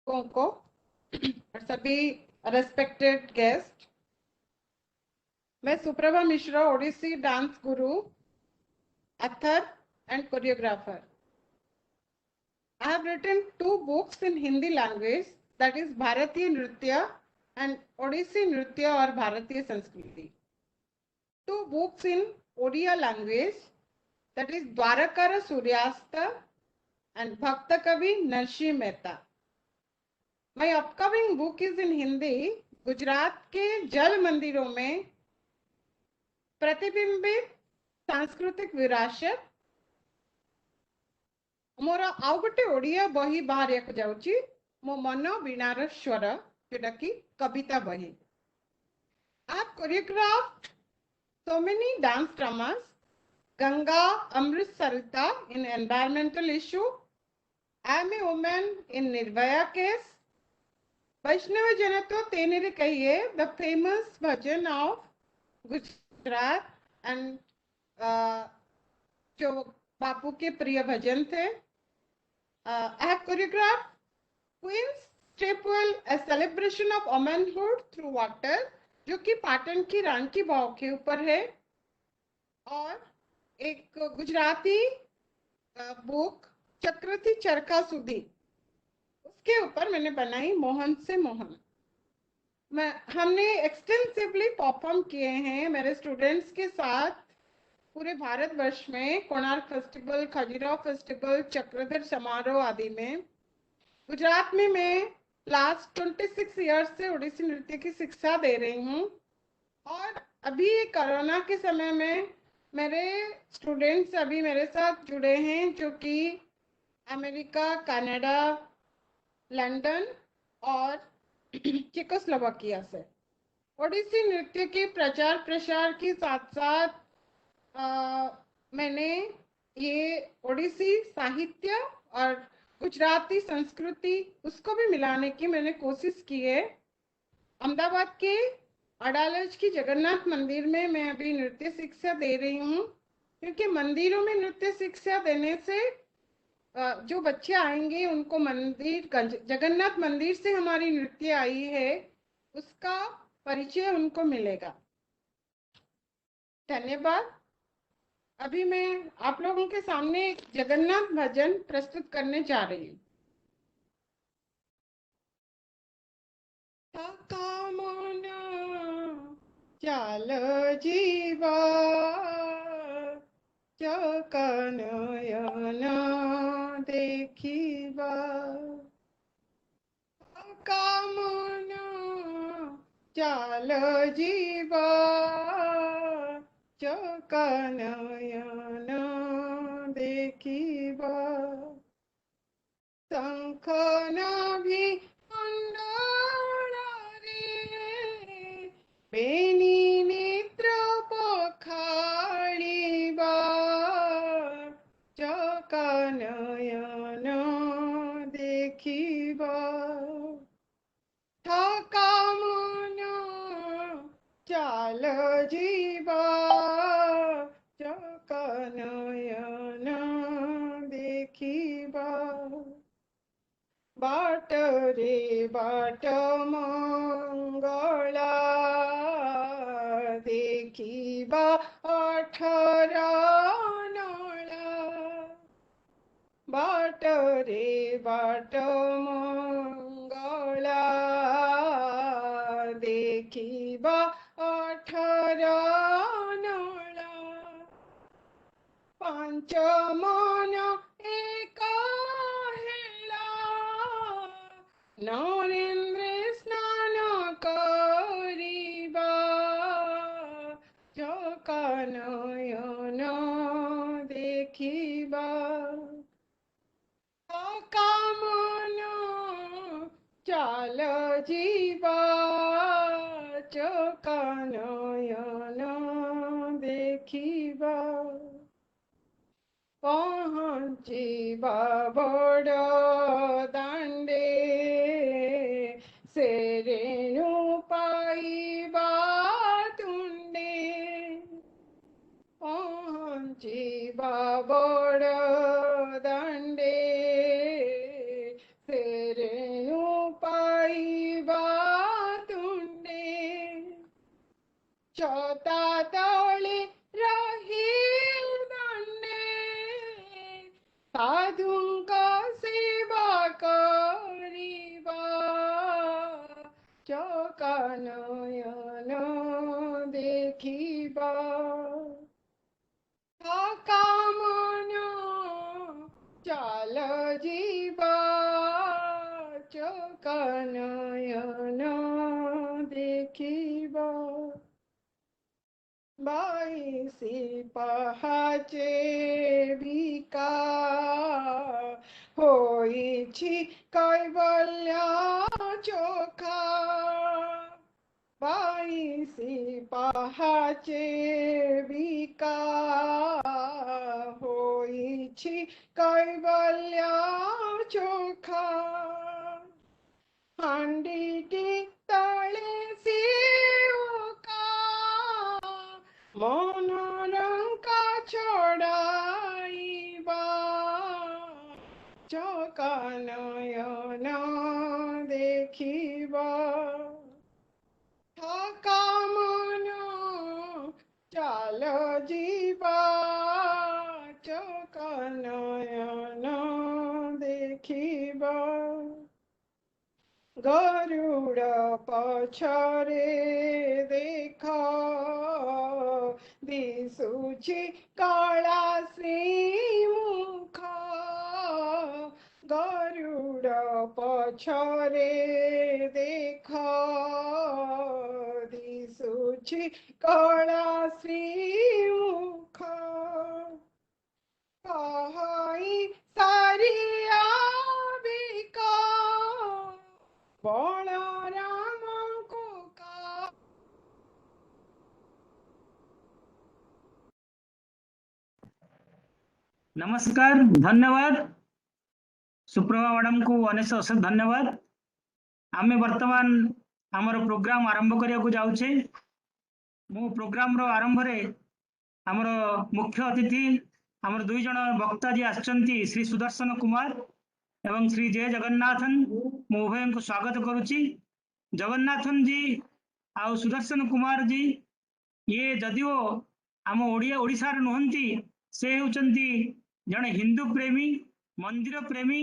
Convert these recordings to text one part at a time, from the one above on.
को और सभी रेस्पेक्टेड गेस्ट, मैं Suprabha Mishra, Odissi dance Guru, author and choreographer. I have written 2 books in Hindi language, that is Bharatiya Nritya and Odissi Nritya or Bharatiya Sanskriti. 2 books in Odia language, that is Dwarakara Suryasta and Bhakta Kavi Narshi Mehta. My upcoming book is in Hindi. Gujarat के जल मंदिरों में प्रतिबिंबित सांस्कृतिक विरासत मोर आउ गोटे ओडिया बही बाहर जाऊँगी मो मन वीणार स्वर जोटा कि कविता बही. I have choreographed so many dance dramas. Ganga Amrit Sarita in environmental issue. I am a woman in Nirbhaya case. Vaishnava Janato Tenere Kahiye, the famous version of Gujarat and जो बापू के प्रिय भजन थे. I have choreographed Queen's Stepwell, a celebration of womanhood through water, जो कि पाटन की रान की भाव के ऊपर है, और एक गुजराती बुक चक्रथी चरखा सुधी, उसके ऊपर मैंने बनाई मोहन से मोहन. हमने एक्सटेंसिवली परफॉर्म किए हैं मेरे स्टूडेंट्स के साथ पूरे भारतवर्ष में, कोणार्क फेस्टिवल, खजुराहो फेस्टिवल, चक्रधर समारोह आदि में. गुजरात में मैं लास्ट 26 ईयर्स से ओडिसी नृत्य की शिक्षा दे रही हूँ, और अभी कोरोना के समय में मेरे स्टूडेंट्स अभी मेरे साथ जुड़े हैं जो कि अमेरिका, कनाडा, लंदन और चेकोस्लोवाकिया से. ओडिसी नृत्य के प्रचार प्रसार के साथ साथ मैंने ये ओडिसी साहित्य और गुजराती संस्कृति उसको भी मिलाने की मैंने कोशिश की है. अहमदाबाद के अडालज की जगन्नाथ मंदिर में मैं अभी नृत्य शिक्षा दे रही हूँ, क्योंकि मंदिरों में नृत्य शिक्षा देने से जो बच्चे आएंगे उनको मंदिर, जगन्नाथ मंदिर से हमारी नृत्य आई है उसका परिचय उनको मिलेगा. धन्यवाद. अभी मैं आप लोगों के सामने एक जगन्नाथ भजन प्रस्तुत करने जा रही हूँ. चाल जीवा कनयन देखिबा, कामन चाल जीवा कनयन देखिबा, शंख नाभि कुंडल रे बेनी नेत्र पखाड़िबा, कनयन देखिबा, थका मन चाल जीवा कनयन देखिबा, बाट रे बाट मंगला देखिबा, 18 नला, बाट रे बाट मंगला देखिबा, 18 नला, पांच मन एक हेला, नरेंद्र स्नान करिबा, कनयन देखिबा, कामन चाल जीवा कनयन देखिबा, पहुँचिबा बड़ दांडे से रेणु पाइबा तुंडे, पहुँचिबा बड़ दांडे से रेणु ଛତା ତଳେ ରହି ଦଣ୍ଡେ ସାଧୁଙ୍କ ସେବା କରିବା ଚକା ନୟନ ଦେଖିବା ଥକା ମନ ଚାଲ ଯିବା ଚକା ନୟନ ଦେଖିବା बाईसी पहाचे विका होईछि कैवल्या चोखा बाईसी पहाचे विका होईछि कैवल्या चोखा हांडीटी तळे सिउका मनरंका छड़ाइबा चका नयन देखिबा थका मन चाल जीवा चका नयन देखिबा गरुड़ पछरे देख दिशुछि काला श्रीमुख गरुड़ पछरे देख दिशुछि काला श्रीमुख कहाई सारिया बिका बलराम को का नमस्कार धन्यवाद सुप्रभा मैडम को अनेक अशेष धन्यवाद आमे वर्तमान आमर प्रोग्राम आरंभ करिया को जाउछे मु प्रोग्राम रो आरंभ रे आमर मुख्य अतिथि आमर दुई जन वक्ता जी आछंती श्री सुदर्शन कुमार एवं श्री जय जगन्नाथन मु उभय को स्वागत करुछि जगन्नाथन जी आउ सुदर्शन कुमार जी ये जदिओ आम ओडिशा रे नहंती से होचंती जने हिंदू प्रेमी मंदिर प्रेमी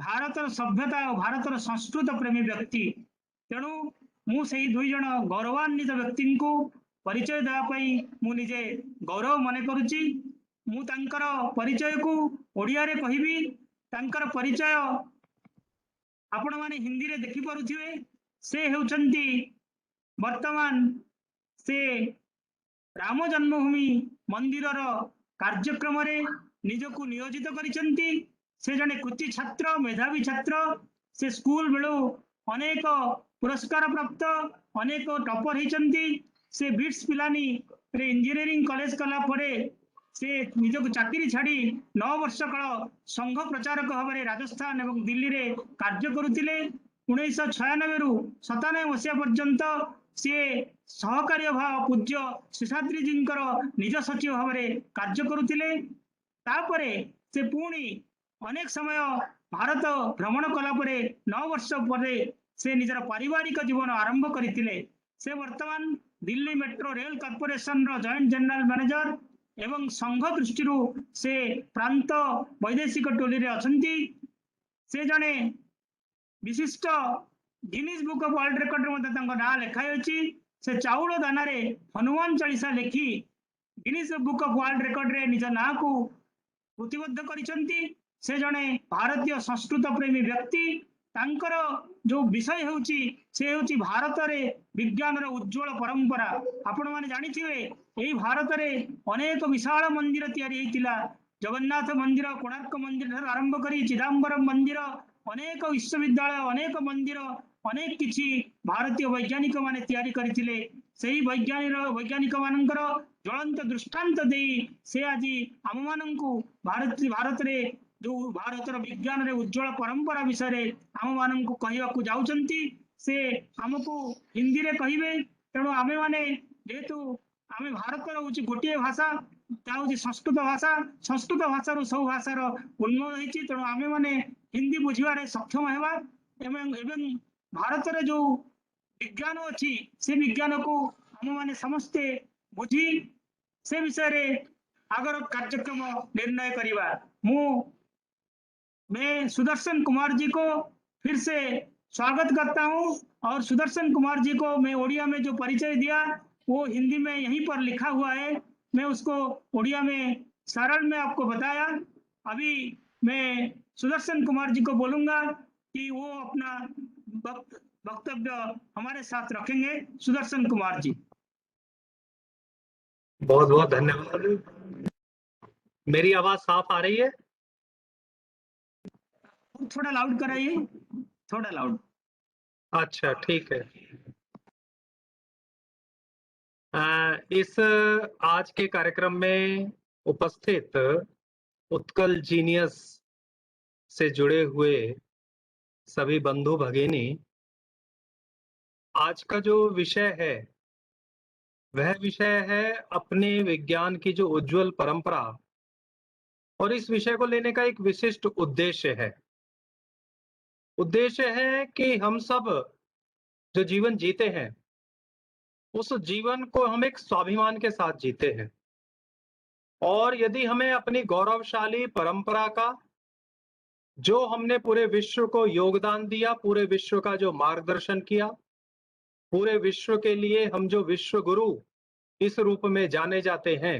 भारतर सभ्यता और भारतर संस्कृत प्रेमी व्यक्ति तेणु मु से दुई जन गौरवान्वित व्यक्ति को परिचय देवाई मुझे गौरव मन करुच्ची मु तांकर परिचय को ओडिया रे कहबी तांकर परिचय आपण माने हिंदी रे देखि पारुथिबे से हेउचंती वर्तमान से राम जन्मभूमि मंदिर कार्यक्रम रे निजको नियोजित करिसंती से जने कृति छात्र मेधावी छात्र से स्कूल बेलू अनेक पुरस्कार प्राप्त अनेक टॉपर होती से बिट्स पिलानी रे इंजीनियरिंग कॉलेज कला परे से निजको चाकरी छाड़ी 9 वर्ष काल संघ प्रचारक भाव राजस्थान एवं दिल्ली रे कार्य करुतिले 1996 रु 97 मसीहा पर्यंत सी सहकारी भाव पूज्य शेषाद्री जी निज सचिव भाव कार्य करुतिले तापरे से पुणी अनेक समय भारत भ्रमण कला परे 9 वर्ष पर से निजर पारिवारिक जीवन आरंभ करते से वर्तमान दिल्ली मेट्रो रेल कॉर्पोरेशन रो जॉइंट जनरल मैनेजर एवं संघ दृष्टि से प्रांत वैदेशिक टोली रे अछंती से जने विशिष्ट Guinness book of world record रे ना लिखाई अछि से चाउल दाना रे हनुमान चालीसा लिखि Guinness book of world record रे निज ना को प्रतिबद्ध करिसंती से जने भारतीय संस्कृत प्रेमी व्यक्ति तांकर जो विषय होउची से होउची भारत रे विज्ञान रो उज्जवल परंपरा आपण माने जानिथिबे एई भारत रे अनेक विशाल मंदिर तयारी हेतिला जगन्नाथ मंदिर कोणार्क मंदिर आरंभ करी चिदंबरम मंदिर अनेक विश्वविद्यालय अनेक मंदिर अनेक किछि भारतीय वैज्ञानिक माने तयारी करथिले सेही वैज्ञानिक मानकर ज्वलंत दृष्टांत देई से आज आम माननकु भारत रे जो भारतर विज्ञान रे उज्जवल परंपरा विषय रे आम माननकु कहिबाकु जाउचंती से हमकु हिंदी रे कहिबे तेणु आमे माने जेतु आमे भारतर होची गोटिए भाषा ता होची संस्कृत भाषा रो सब भाषार उन्मोद होईची तेणु आमे माने हिंदी बुझिबारे सक्षम हेबा एवं भारत रे जो विज्ञान अच्छी से विज्ञान को आम समस्ते बुझी से विषय रे आगर कार्यक्रम निर्णय करिबा। मैं सुदर्शन कुमार जी को फिर से स्वागत करता हूं और सुदर्शन कुमार जी को मैं ओडिया में जो परिचय दिया वो हिंदी में यहीं पर लिखा हुआ है, मैं उसको ओडिया में सरल में आपको बताया। अभी मैं सुदर्शन कुमार जी को बोलूंगा कि वो अपना वक्तव्य हमारे साथ रखेंगे। सुदर्शन कुमार जी। बहुत बहुत धन्यवाद। मेरी आवाज साफ आ रही है? थोड़ा लाउड कराइए, थोड़ा लाउड। अच्छा, ठीक है। इस आज के कार्यक्रम में उपस्थित उत्कल जीनियस से जुड़े हुए सभी बंधु भगिनी, आज का जो विषय है वह विषय है अपने विज्ञान की जो उज्जवल परंपरा, और इस विषय को लेने का एक विशिष्ट उद्देश्य है। उद्देश्य है कि हम सब जो जीवन जीते हैं उस जीवन को हम एक स्वाभिमान के साथ जीते हैं, और यदि हमें अपनी गौरवशाली परंपरा का, जो हमने पूरे विश्व को योगदान दिया, पूरे विश्व का जो मार्गदर्शन किया, पूरे विश्व के लिए हम जो विश्व गुरु इस रूप में जाने जाते हैं,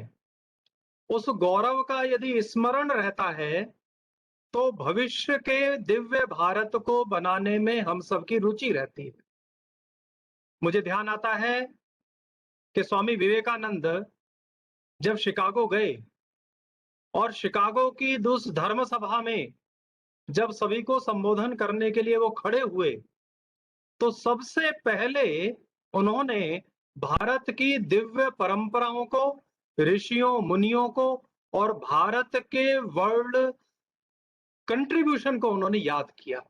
उस गौरव का यदि स्मरण रहता है तो भविष्य के दिव्य भारत को बनाने में हम सबकी रुचि रहती है। मुझे ध्यान आता है कि स्वामी विवेकानंद जब शिकागो गए और शिकागो की उस धर्म सभा में जब सभी को संबोधन करने के लिए वो खड़े हुए, तो सबसे पहले उन्होंने भारत की दिव्य परंपराओं को, ऋषियों मुनियों को और भारत के वर्ल्ड कंट्रीब्यूशन को उन्होंने याद किया,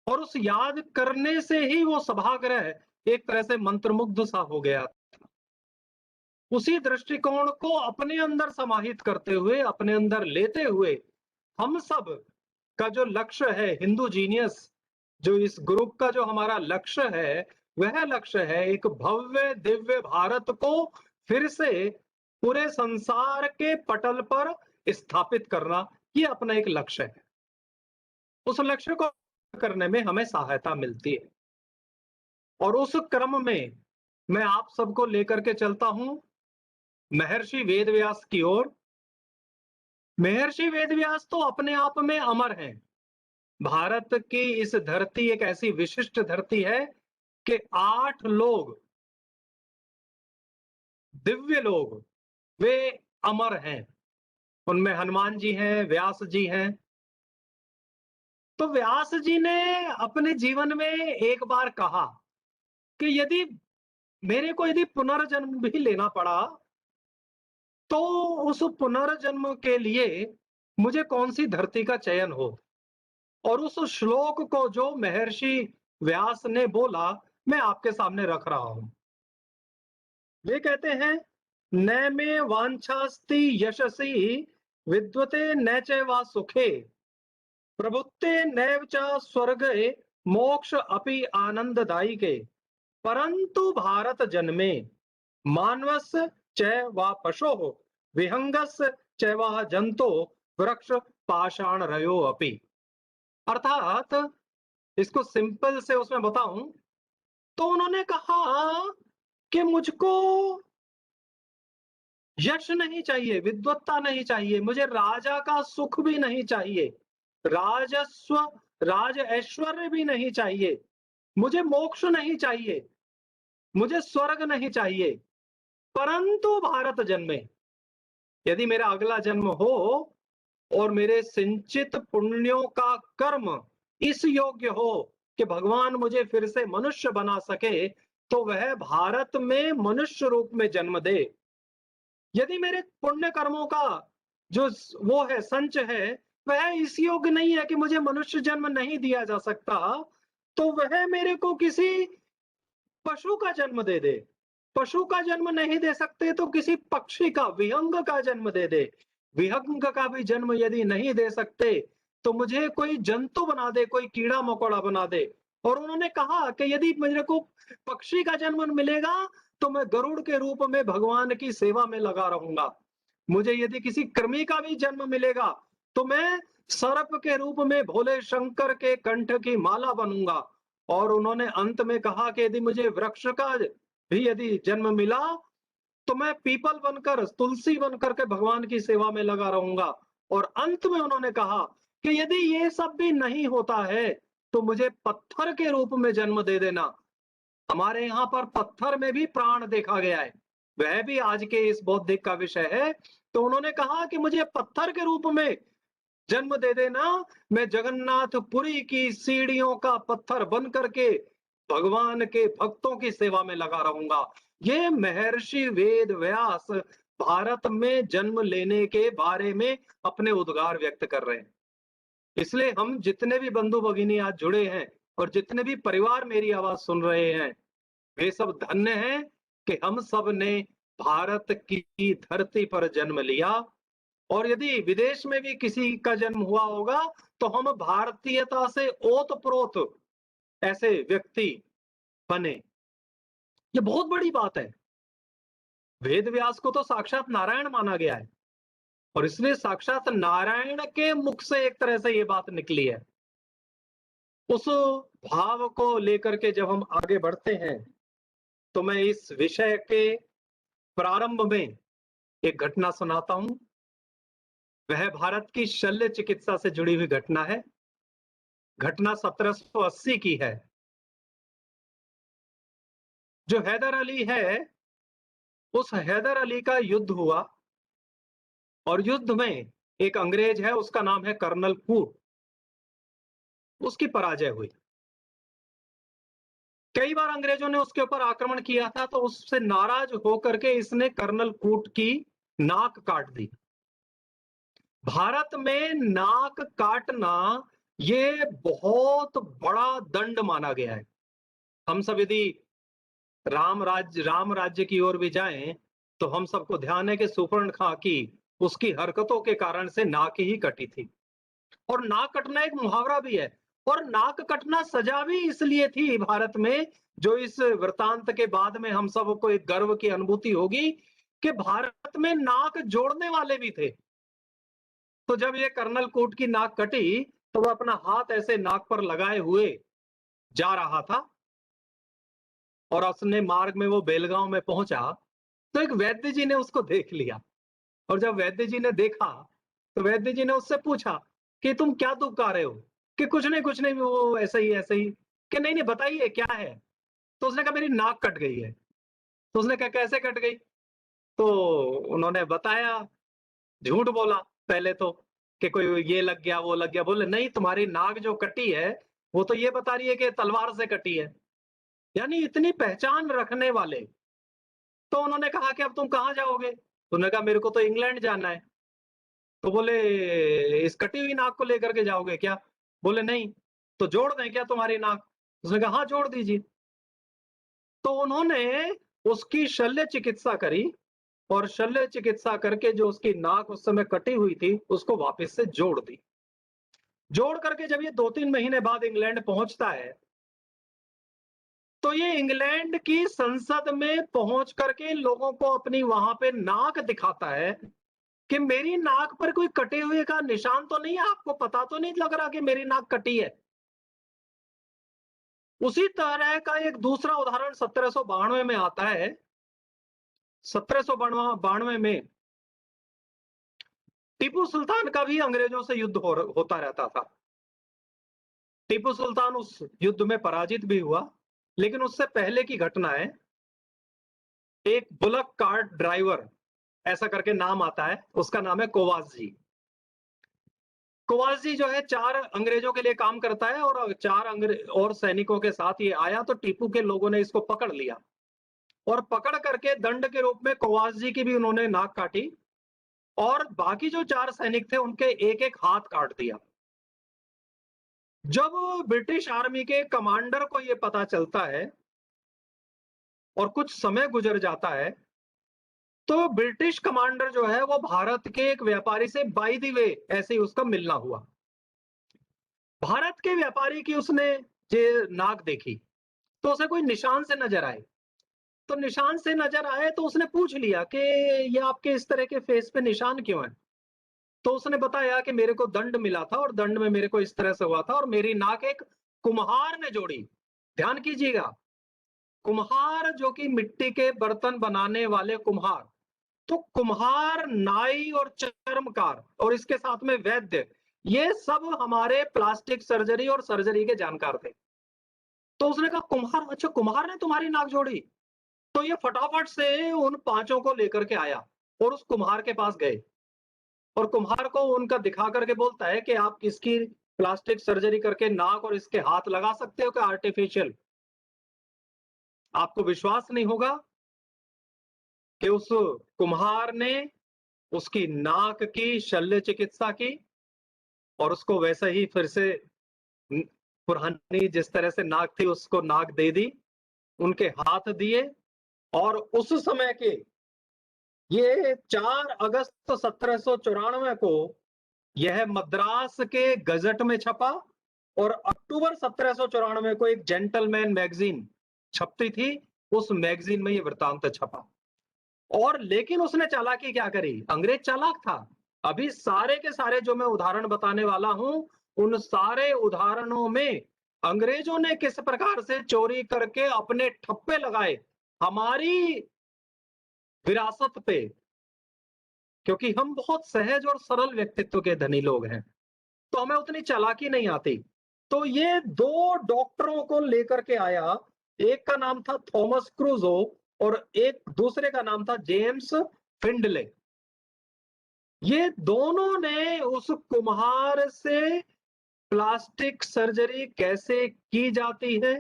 और उस याद करने से ही वो सभागृह एक तरह से मंत्रमुग्ध सा हो गया। उसी दृष्टिकोण को अपने अंदर समाहित करते हुए, अपने अंदर लेते हुए, हम सब का जो लक्ष्य है, हिंदू जीनियस जो इस ग्रुप का जो हमारा लक्ष्य है, वह लक्ष्य है एक भव्य दिव्य भारत को फिर से पूरे संसार के पटल पर स्थापित करना। ये अपना एक लक्ष्य है। उस लक्ष्य को करने में हमें सहायता मिलती है, और उस क्रम में मैं आप सबको लेकर के चलता हूं महर्षि वेदव्यास की ओर। महर्षि वेदव्यास तो अपने आप में अमर हैं। भारत की इस धरती एक ऐसी विशिष्ट धरती है कि 8 लोग, दिव्य लोग, वे अमर हैं। उनमें हनुमान जी हैं, व्यास जी हैं। तो व्यास जी ने अपने जीवन में एक बार कहा कि यदि मेरे को यदि पुनर्जन्म भी लेना पड़ा तो उस पुनर्जन्म के लिए मुझे कौन सी धरती का चयन हो। और उस श्लोक को जो महर्षि व्यास ने बोला, मैं आपके सामने रख रहा हूं। वे कहते हैं, न मे वांछास्ति यशसि विद्वते न च वा सुखे, प्रभुत्ते नैव च स्वर्गे मोक्ष अपि आनंददायिके, परंतु भारत जन्मे मानवस् च वा पशोः विहंगस् च वा जंतो वृक्ष पाषाण रयो अपि। अर्थात इसको सिंपल से उसमें बताऊं तो उन्होंने कहा कि मुझको यश नहीं चाहिए, विद्वत्ता नहीं चाहिए, मुझे राजा का सुख भी नहीं चाहिए, राजस्व राज ऐश्वर्य भी नहीं चाहिए, मुझे मोक्ष नहीं चाहिए, मुझे स्वर्ग नहीं चाहिए, परंतु भारत जन्मे। यदि मेरा अगला जन्म हो और मेरे सिंचित पुण्यों का कर्म इस योग्य हो कि भगवान मुझे फिर से मनुष्य बना सके, तो वह भारत में मनुष्य रूप में जन्म दे। यदि मेरे पुण्य कर्मों का जो वो है, संच है, वह इस योग्य नहीं है कि मुझे मनुष्य जन्म नहीं दिया जा सकता, तो वह मेरे को किसी पशु का जन्म दे दे। पशु का जन्म नहीं दे सकते तो किसी पक्षी का, विहंग का जन्म दे दे। विहंग का भी जन्म यदि नहीं दे सकते तो मुझे कोई जंतु बना दे, कोई कीड़ा मकोड़ा बना दे। और उन्होंने कहा कि यदि मेरे को पक्षी का जन्म मिलेगा तो मैं गरुड़ के रूप में भगवान की सेवा में लगा रहूंगा। मुझे यदि किसी कृमि का भी जन्म मिलेगा तो मैं सर्प के रूप में भोले शंकर के कंठ की माला बनूंगा। और उन्होंने अंत में कहा कि यदि मुझे वृक्ष का भी यदि जन्म मिला तो मैं पीपल बनकर, तुलसी बनकर के भगवान की सेवा में लगा रहूंगा। और अंत में उन्होंने कहा कि यदि ये सब भी नहीं होता है तो मुझे पत्थर के रूप में जन्म दे देना। हमारे यहाँ पर पत्थर में भी प्राण देखा गया है, वह भी आज के इस बौद्धिक का विषय है। तो उन्होंने कहा कि मुझे पत्थर के रूप में जन्म दे देना, मैं जगन्नाथपुरी की सीढ़ियों का पत्थर बन करके भगवान के भक्तों की सेवा में लगा रहूंगा। ये महर्षि वेद व्यास भारत में जन्म लेने के बारे में अपने उद्गार व्यक्त कर रहे हैं। इसलिए हम जितने भी बंधु भगिनी आज जुड़े हैं और जितने भी परिवार मेरी आवाज सुन रहे हैं, वे सब धन्य हैं कि हम सब ने भारत की धरती पर जन्म लिया। और यदि विदेश में भी किसी का जन्म हुआ होगा तो हम भारतीयता से ओतप्रोत ऐसे व्यक्ति बने। ये बहुत बड़ी बात है। वेद व्यास को तो साक्षात नारायण माना गया है और इसलिए साक्षात नारायण के मुख से एक तरह से ये बात निकली है। उस भाव को लेकर के जब हम आगे बढ़ते हैं तो मैं इस विषय के प्रारंभ में एक घटना सुनाता हूं। वह भारत की शल्य चिकित्सा से जुड़ी हुई घटना है। घटना 1780 की है। जो हैदर अली है, उस हैदर अली का युद्ध हुआ और युद्ध में एक अंग्रेज है, उसका नाम है कर्नल कूट। उसकी पराजय हुई। कई बार अंग्रेजों ने उसके ऊपर आक्रमण किया था, तो उससे नाराज होकर के इसने कर्नल कूट की नाक काट दी। भारत में नाक काटना ये बहुत बड़ा दंड माना गया है। हम सब यदि राम राज्य की ओर भी जाएं तो हम सबको ध्यान है कि सुपर्णखा की उसकी हरकतों के कारण से नाक ही कटी थी। और नाक कटना एक मुहावरा भी है। और नाक कटना सजा भी इसलिए थी भारत में, जो इस वृतांत के बाद में हम सबको एक गर्व की अनुभूति होगी कि भारत में नाक जोड़ने वाले भी थे। तो जब ये कर्नल कूट की नाक कटी तो वो अपना हाथ ऐसे नाक पर लगाए हुए जा रहा था और उसने मार्ग में वो बेलगांव में पहुंचा तो एक वैद्य जी ने उसको देख लिया। और जब वैद्य जी ने देखा तो वैद्य जी ने उससे पूछा कि तुम क्या दुख गा रहे हो? कि कुछ नहीं, वो ऐसे ही। कि नहीं बताइए क्या है? तो उसने कहा मेरी नाक कट गई है। तो उसने कहा कैसे कट गई? तो उन्होंने बताया, झूठ बोला पहले तो कि कोई ये लग गया वो लग गया। बोले नहीं, तुम्हारी नाक जो कटी है वो तो ये बता रही है कि तलवार से कटी है। यानी इतनी पहचान रखने वाले। तो उन्होंने कहा कि अब तुम कहाँ जाओगे? तो उन्होंने कहा मेरे को तो इंग्लैंड जाना है। तो बोले इस कटी हुई नाक को लेकर के जाओगे क्या? बोले नहीं। तो जोड़ दें क्या तुम्हारी नाक? उसने कहा हाँ जोड़ दीजिए। तो उन्होंने उसकी शल्य चिकित्सा करी और शल्य चिकित्सा करके जो उसकी नाक उस समय कटी हुई थी उसको वापस से जोड़ दी। जोड़ करके जब ये 2-3 महीने बाद इंग्लैंड पहुंचता है तो ये इंग्लैंड की संसद में पहुंच करके लोगों को अपनी वहां पे नाक दिखाता है कि मेरी नाक पर कोई कटे हुए का निशान तो नहीं है, आपको पता तो नहीं लग रहा कि मेरी नाक कटी है। उसी तरह का एक दूसरा उदाहरण 1792 में आता है। 1792 में टीपू सुल्तान का भी अंग्रेजों से युद्ध होता रहता था। टीपू सुल्तान उस युद्ध में पराजित भी हुआ, लेकिन उससे पहले की घटना है। एक बुलक कार्ट ड्राइवर ऐसा करके नाम आता है, उसका नाम है कोवास जी। कोवास जी जो है 4 अंग्रेजों के लिए काम करता है और 4 और सैनिकों के साथ ये आया तो टीपू के लोगों ने इसको पकड़ लिया और पकड़ करके दंड के रूप में कोवास जी की भी उन्होंने नाक काटी और बाकी जो 4 सैनिक थे उनके एक-एक हाथ काट दिया। जब ब्रिटिश आर्मी के कमांडर को यह पता चलता है और कुछ समय गुजर जाता है तो ब्रिटिश कमांडर जो है वो भारत के एक व्यापारी से बाय द वे ऐसे ही उसका मिलना हुआ। भारत के व्यापारी की उसने जे नाक देखी तो उसे कोई निशान से नजर आए तो निशान से नजर आए तो उसने पूछ लिया कि ये आपके इस तरह के फेस पे निशान क्यों है। तो उसने बताया कि मेरे को दंड मिला था और दंड में मेरे को इस तरह से हुआ था और मेरी नाक एक कुम्हार ने जोड़ी। ध्यान कीजिएगा, कुम्हार जो कि मिट्टी के बर्तन बनाने वाले कुम्हार, तो कुम्हार, नाई और चर्मकार और इसके साथ में वैद्य, ये सब हमारे प्लास्टिक सर्जरी और सर्जरी के जानकार थे। तो उसने कहा कुम्हार, अच्छा कुम्हार ने तुम्हारी नाक जोड़ी? तो ये फटाफट से उन पांचों को लेकर के आया और उस कुम्हार के पास गए और कुम्हार को उनका दिखा करके बोलता है कि आप किसकी प्लास्टिक सर्जरी करके नाक और इसके हाथ लगा सकते हो क्या आर्टिफिशियल? आपको विश्वास नहीं होगा कि उस कुम्हार ने उसकी नाक की शल्य चिकित्सा की और उसको वैसे ही फिर से पुरानी जिस तरह से नाक थी उसको नाक दे दी, उनके हाथ दिए और उस समय के ये 4 अगस्त 1794 को यह मद्रास के गजट में छपा और अक्टूबर 1794 को एक जेंटलमैन मैगजीन छपती थी, उस मैगजीन में ये वृत्तांत छपा। और लेकिन उसने चालाकी क्या करी? अंग्रेज चालाक था। अभी सारे के सारे जो मैं उदाहरण बताने वाला हूं, उन सारे उदाहरणों में अंग्रेजों ने किस प्रकार से चोरी करके अपने ठप्पे लगाए हमारी विरासत पे, क्योंकि हम बहुत सहज और सरल व्यक्तित्व के धनी लोग हैं, तो हमें उतनी चालाकी नहीं आती। तो ये 2 डॉक्टरों को लेकर के आया, एक का नाम था थॉमस क्रूजो और एक दूसरे का नाम था जेम्स फिंडले। ये दोनों ने उस कुम्हार से प्लास्टिक सर्जरी कैसे की जाती है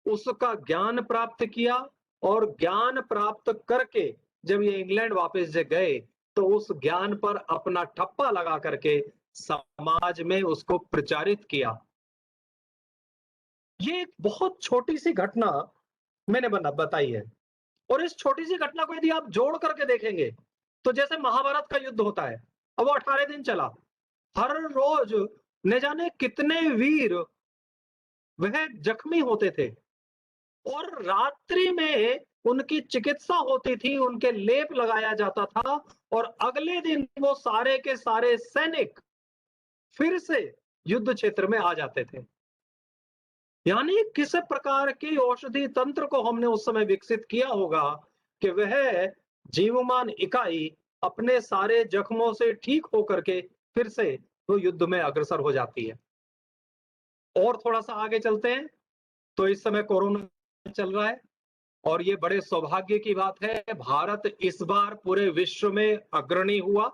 उसका ज्ञान प्राप्त किया और ज्ञान प्राप्त करके जब ये इंग्लैंड वापस गए तो उस ज्ञान पर अपना ठप्पा लगा करके समाज में उसको प्रचारित किया। ये एक बहुत छोटी सी घटना मैंने बताई है और इस छोटी सी घटना को यदि आप जोड़ करके देखेंगे तो जैसे महाभारत का युद्ध होता है, अब वो 18 दिन चला, हर रोज न जाने कितने वीर वह जख्मी होते थे और रात्रि में उनकी चिकित्सा होती थी, उनके लेप लगाया जाता था और अगले दिन वो सारे के सारे सैनिक फिर से युद्ध क्षेत्र में आ जाते थे। यानी किस प्रकार की औषधि तंत्र को हमने उस समय विकसित किया होगा कि वह जीवमान इकाई अपने सारे जख्मों से ठीक होकर के फिर से वो युद्ध में अग्रसर हो जाती है। और थोड़ा सा आगे चलते हैं तो इस समय कोरोना चल रहा है और ये बड़े सौभाग्य की बात है, भारत इस बार पूरे विश्व में अग्रणी हुआ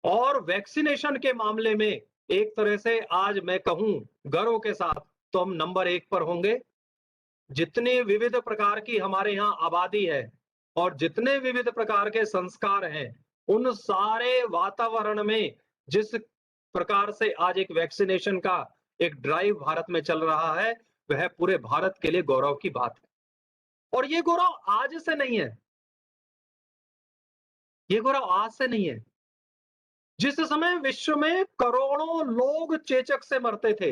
और वैक्सीनेशन के मामले में एक तरह से आज मैं कहूं गर्व के साथ तो हम नंबर 1 पर होंगे। जितनी विविध प्रकार की हमारे यहाँ आबादी है और जितने विविध प्रकार के संस्कार हैं, उन सारे वातावरण में जिस प्रकार से आज एक वैक्सीनेशन का एक ड्राइव भारत में चल रहा है, वह पूरे भारत के लिए गौरव की बात है। और ये गौरव आज से नहीं है, ये गौरव आज से नहीं है। जिस समय विश्व में करोड़ों लोग चेचक से मरते थे,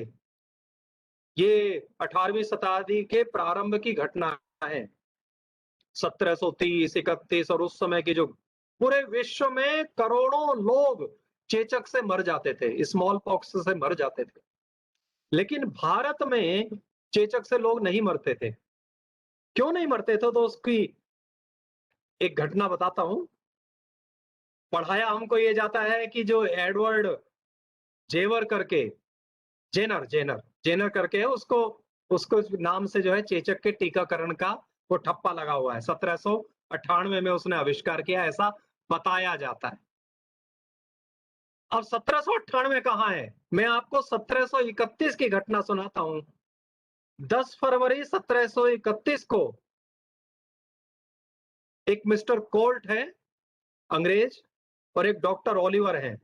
ये 18वीं शताब्दी के प्रारंभ की घटना है। 1730, 31 और उस समय की जो पूरे विश्व में करोड़ों लोग चेचक से मर जाते थे, स्मॉल पॉक्स से मर जाते थे, लेकिन भारत में चेचक से लोग नहीं मरते थे। क्यों नहीं मरते थे? तो उसकी एक घटना बताता हूं। पढ़ाया हमको ये जाता है कि जो एडवर्ड जेवर करके जेनर करके है, उसको नाम से जो है चेचक के टीकाकरण का वो ठप्पा लगा हुआ है। 1798 में उसने आविष्कार किया, ऐसा बताया जाता है। अब 1798 कहाँ है? मैं आपको 1731 की घटना सुनाता हूं। 10 फरवरी 1731 को एक मिस्टर कोल्ट है अंग्रेज और एक डॉक्टर ओलिवर है,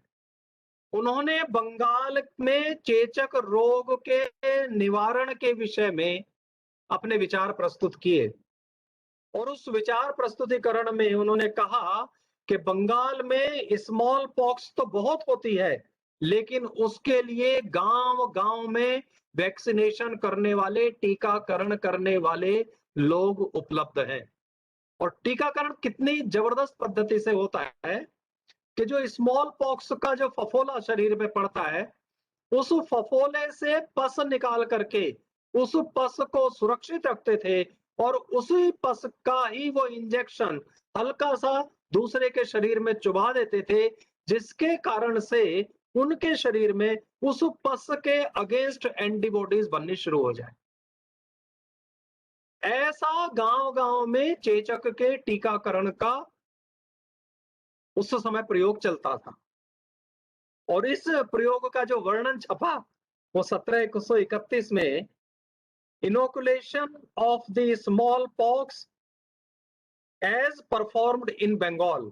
उन्होंने बंगाल में चेचक रोग के निवारण के विषय में अपने विचार प्रस्तुत किए और उस विचार प्रस्तुतिकरण में उन्होंने कहा कि बंगाल में स्मॉल पॉक्स तो बहुत होती है, लेकिन उसके लिए गांव गांव में वैक्सीनेशन करने वाले, टीकाकरण करने वाले लोग उपलब्ध हैं। और टीकाकरण कितनी जबरदस्त पद्धति से होता है कि जो स्मॉल पॉक्स का जो फफोला शरीर में पड़ता है, उस फफोले से पस निकाल करके उस पस को सुरक्षित रखते थे और उसी पस का ही वो इंजेक्शन हल्का सा दूसरे के शरीर में चुभा देते थे, जिसके कारण से उनके शरीर में उस पस के अगेंस्ट एंटीबॉडीज बननी शुरू हो जाए। ऐसा गांव-गांव में चेचक के टीकाकरण का उस समय प्रयोग चलता था। और इस प्रयोग का जो वर्णन छपा वो 1731 में inoculation of the smallpox as performed in Bengal,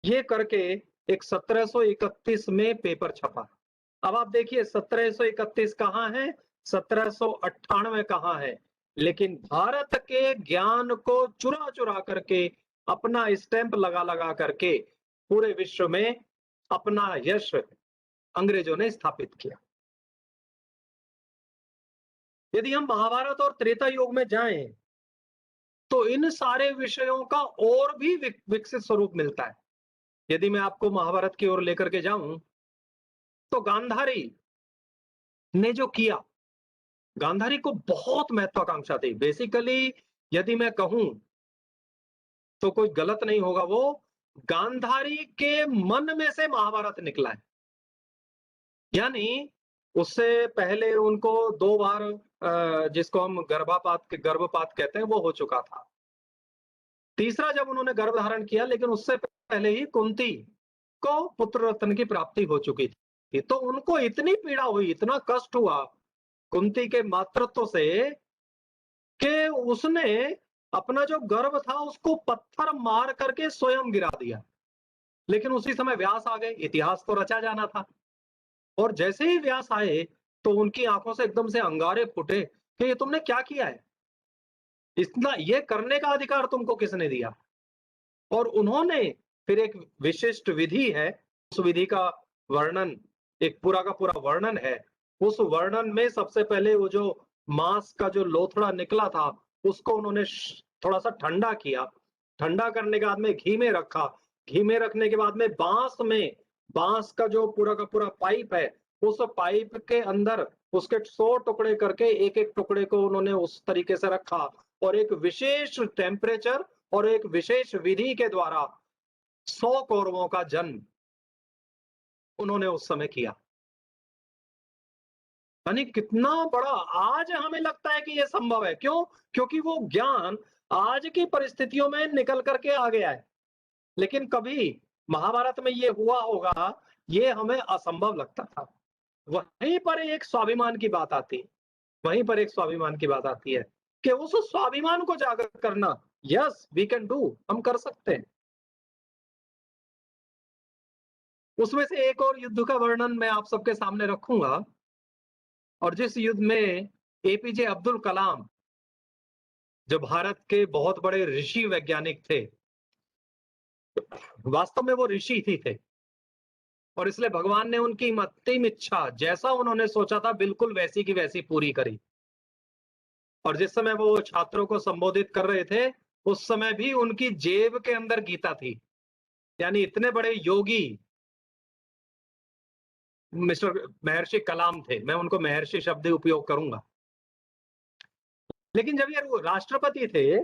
ये करके एक 1731 में पेपर छपा। अब आप देखिए 1731 कहाँ है, 1798 कहाँ है, लेकिन भारत के ज्ञान को चुरा चुरा करके अपना स्टैंप लगा लगा करके पूरे विश्व में अपना यश अंग्रेजों ने स्थापित किया। यदि हम महाभारत और त्रेता युग में जाएं तो इन सारे विषयों का और भी विकसित स्वरूप मिलता है। यदि मैं आपको महाभारत की ओर लेकर के जाऊं तो गांधारी ने जो किया, गांधारी को बहुत महत्वाकांक्षा थी। बेसिकली यदि मैं कहूं तो कोई गलत नहीं होगा, वो गांधारी के मन में से महाभारत निकला है। यानी उससे पहले उनको 2 बार जिसको हम गर्भपात कहते हैं वो हो चुका था। तीसरा जब उन्होंने गर्भ धारण किया, लेकिन उससे पहले ही कुंती को पुत्र रत्न की प्राप्ति हो चुकी थी। तो उनको इतनी पीड़ा हुई, इतना कष्ट हुआ कुंती के मातृत्व से कि उसने अपना जो गर्भ था उसको पत्थर मार करके स्वयं गिरा दिया। लेकिन उसी समय व्यास आ गए, इतिहास तो रचा जाना था। और जैसे ही व्यास आए तो उनकी आंखों से एकदम से अंगारे फूटे कि ये तुमने क्या किया है, इतना ये करने का अधिकार तुमको किसने दिया। और उन्होंने फिर एक विशिष्ट विधि है, उस विधि का वर्णन, एक पूरा का पूरा वर्णन है। उस वर्णन में सबसे पहले वो जो मांस का जो लोथड़ा निकला था उसको उन्होंने थोड़ा सा ठंडा किया। ठंडा करने के बाद में घी में रखा। घी में रखने के बाद में बांस का जो पूरा का पूरा पाइप है, उस पाइप के अंदर उसके 100 टुकड़े करके एक एक टुकड़े को उन्होंने उस तरीके से रखा और एक विशेष टेम्परेचर और एक विशेष विधि के द्वारा 100 कौरवों का जन्म उन्होंने उस समय किया। यानी कितना बड़ा, आज हमें लगता है कि यह संभव है। क्यों? क्योंकि वो ज्ञान आज की परिस्थितियों में निकल करके आ गया है। लेकिन कभी महाभारत में ये हुआ होगा, ये हमें असंभव लगता था। वहीं पर एक स्वाभिमान की बात आती है, वहीं पर एक स्वाभिमान की बात आती है कि उस स्वाभिमान को जागर करना, यस वी कैन डू, हम कर सकते हैं। उसमें से एक और युद्ध का वर्णन मैं आप सबके सामने रखूंगा, और जिस युद्ध में एपीजे अब्दुल कलाम, जो भारत के बहुत बड़े ऋषि वैज्ञानिक थे, वास्तव में वो ऋषि ही थे, और इसलिए भगवान ने उनकी अंतिम इच्छा जैसा उन्होंने सोचा था बिल्कुल वैसी की वैसी पूरी करी। और जिस समय वो छात्रों को संबोधित कर रहे थे उस समय भी उनकी जेब के अंदर गीता थी। यानी इतने बड़े योगी मिस्टर महर्षि कलाम थे, मैं उनको महर्षि शब्द उपयोग करूंगा। लेकिन जब ये राष्ट्रपति थे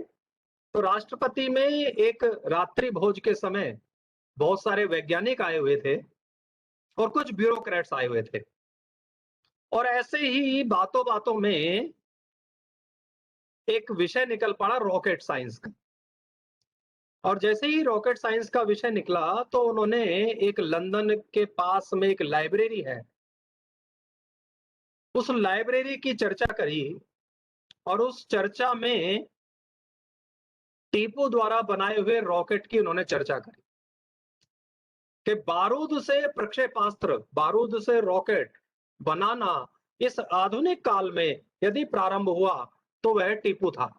तो राष्ट्रपति में एक रात्रि भोज के समय बहुत सारे वैज्ञानिक आए हुए थे और कुछ ब्यूरोक्रेट्स आए हुए थे, और ऐसे ही बातों बातों में एक विषय निकल पड़ा रॉकेट साइंस का। और जैसे ही रॉकेट साइंस का विषय निकला तो उन्होंने एक लंदन के पास में एक लाइब्रेरी है, उस लाइब्रेरी की चर्चा करी, और उस चर्चा में टीपू द्वारा बनाए हुए रॉकेट की उन्होंने चर्चा करी कि बारूद से प्रक्षेपास्त्र, बारूद से रॉकेट बनाना इस आधुनिक काल में यदि प्रारंभ हुआ तो वह टीपू था।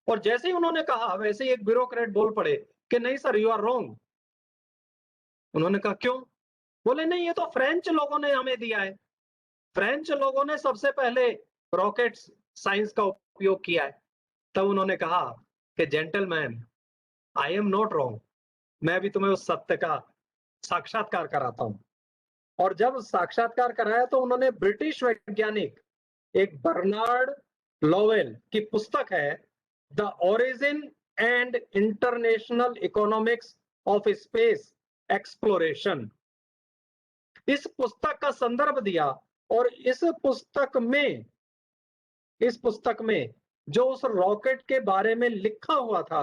और जैसे ही उन्होंने कहा वैसे ही एक ब्यूरोक्रेट बोल पड़े कि नहीं सर, यू आर रॉन्ग। उन्होंने कहा क्यों? बोले नहीं, ये तो फ्रेंच लोगों ने हमें दिया है। फ्रेंच लोगों ने सबसे पहले रॉकेट साइंस का उपयोग किया है। तब उन्होंने कहा कि gentleman, I am not wrong, मैं भी तुम्हें उस सत्य का साक्षात्कार कराता हूं। और जब साक्षात्कार कराया तो उन्होंने ब्रिटिश वैज्ञानिक एक बर्नार्ड लोवेल की पुस्तक है the origin and international economics of space exploration, इस पुस्तक का संदर्भ दिया। और इस पुस्तक में जो उस रॉकेट के बारे में लिखा हुआ था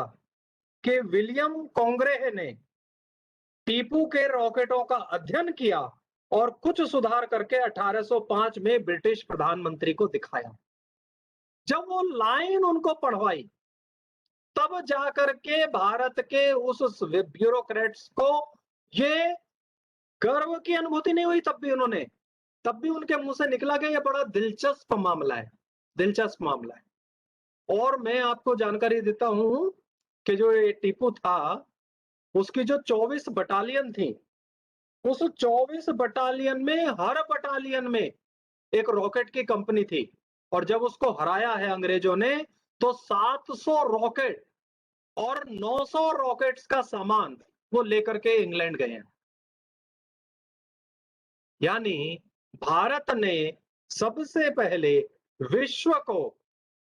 कि विलियम कांग्रेह ने टीपू के रॉकेटों का अध्ययन किया और कुछ सुधार करके 1805 में ब्रिटिश प्रधानमंत्री को दिखाया। जब वो लाइन उनको पढ़वाई तब जाकर के भारत के उस ब्यूरोक्रेट्स को ये गर्व की अनुभूति नहीं हुई। तब भी उनके मुंह से निकला कि ये बड़ा दिलचस्प मामला है। और मैं आपको जानकारी देता हूं कि जो ये टीपू था उसकी जो 24 बटालियन थी, उस 24 बटालियन में हर बटालियन में एक रॉकेट की कंपनी थी। और जब उसको हराया है अंग्रेजों ने तो 700 रॉकेट और 900 रॉकेट्स का सामान वो लेकर के इंग्लैंड गए हैं। यानी भारत ने सबसे पहले विश्व को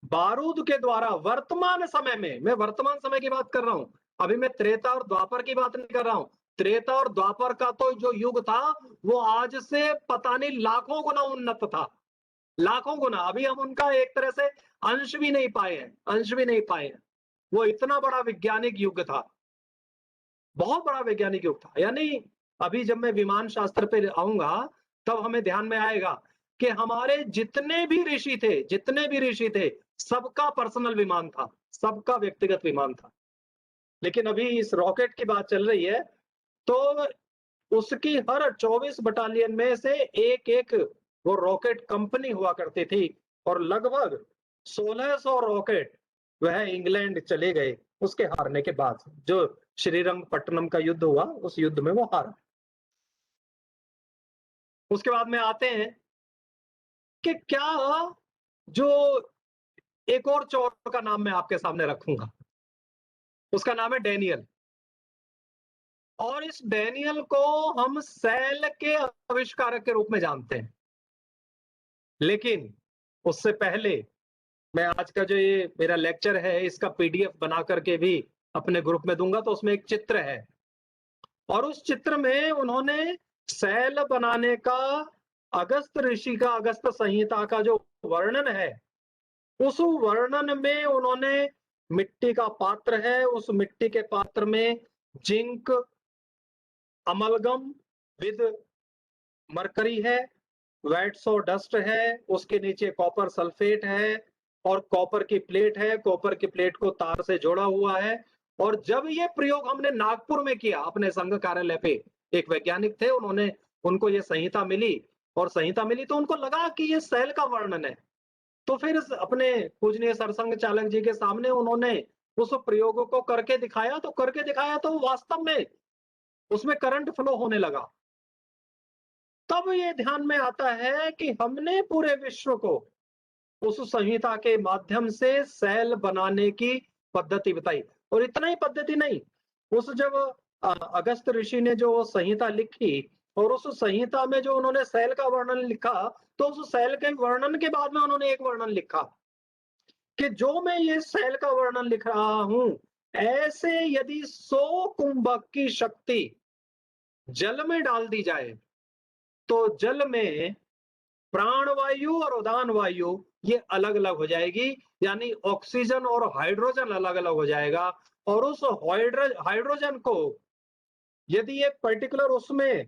बारूद के द्वारा वर्तमान समय में, मैं वर्तमान समय की बात कर रहा हूं, अभी मैं त्रेता और द्वापर की बात नहीं कर रहा हूं। त्रेता और द्वापर का तो जो युग था वो आज से पता नहीं लाखों गुना उन्नत था, लाखों गुना। अभी हम उनका एक तरह से अंश भी नहीं पाए हैं। वो इतना बड़ा वैज्ञानिक युग था, बहुत बड़ा वैज्ञानिक युग था। यानी अभी जब मैं विमान शास्त्र पे आऊंगा तब हमें ध्यान में आएगा कि हमारे जितने भी ऋषि थे सबका पर्सनल विमान था, सबका व्यक्तिगत विमान था। लेकिन अभी इस रॉकेट की बात चल रही है तो उसकी हर 24 बटालियन में से एक वो रॉकेट कंपनी हुआ करती थी और लगभग 1600 रॉकेट वह इंग्लैंड चले गए उसके हारने के बाद। जो श्रीरंगपट्टनम का युद्ध हुआ उस युद्ध में वो हारा। उसके बाद में आते हैं कि क्या जो एक और चोर का नाम मैं आपके सामने रखूंगा, उसका नाम है डैनियल। और इस डैनियल को हम सेल के आविष्कारक के रूप में जानते हैं। लेकिन उससे पहले मैं आज का जो ये मेरा लेक्चर है इसका पीडीएफ बना करके भी अपने ग्रुप में दूंगा, तो उसमें एक चित्र है और उस चित्र में उन्होंने सेल बनाने का अगस्त ऋषि का अगस्त संहिता का जो वर्णन है उस वर्णन में उन्होंने मिट्टी का पात्र है, उस मिट्टी के पात्र में जिंक अमलगम विद मरकरी है, वेट डस्ट है, उसके नीचे कॉपर सल्फेट है और कॉपर की प्लेट है। कॉपर की प्लेट को तार से जोड़ा हुआ है। और जब ये प्रयोग हमने नागपुर में किया अपने संघ कार्यालय पे, एक वैज्ञानिक थे, उनको ये संहिता मिली तो उनको लगा कि ये सेल का वर्णन है। तो फिर अपने पूजनीय सरसंघ चालक जी के सामने उन्होंने उस प्रयोग को करके दिखाया तो वास्तव में उसमें करंट फ्लो होने लगा। तब ये ध्यान में आता है कि हमने पूरे विश्व को उस संहिता के माध्यम से सेल बनाने की पद्धति बताई। और इतना ही पद्धति नहीं, उस जब अगस्त ऋषि ने जो संहिता लिखी और उस संहिता में जो उन्होंने सेल का वर्णन लिखा तो उस सेल के वर्णन के बाद में उन्होंने एक वर्णन लिखा कि जो मैं ये सेल का वर्णन लिख रहा हूं ऐसे यदि 100 कुंभक की शक्ति जल में डाल दी जाए तो जल में प्राणवायु और उदान वायु ये अलग अलग हो जाएगी। यानी ऑक्सीजन और हाइड्रोजन अलग अलग हो जाएगा। और उस हाइड्रोजन को यदि एक पर्टिकुलर उसमें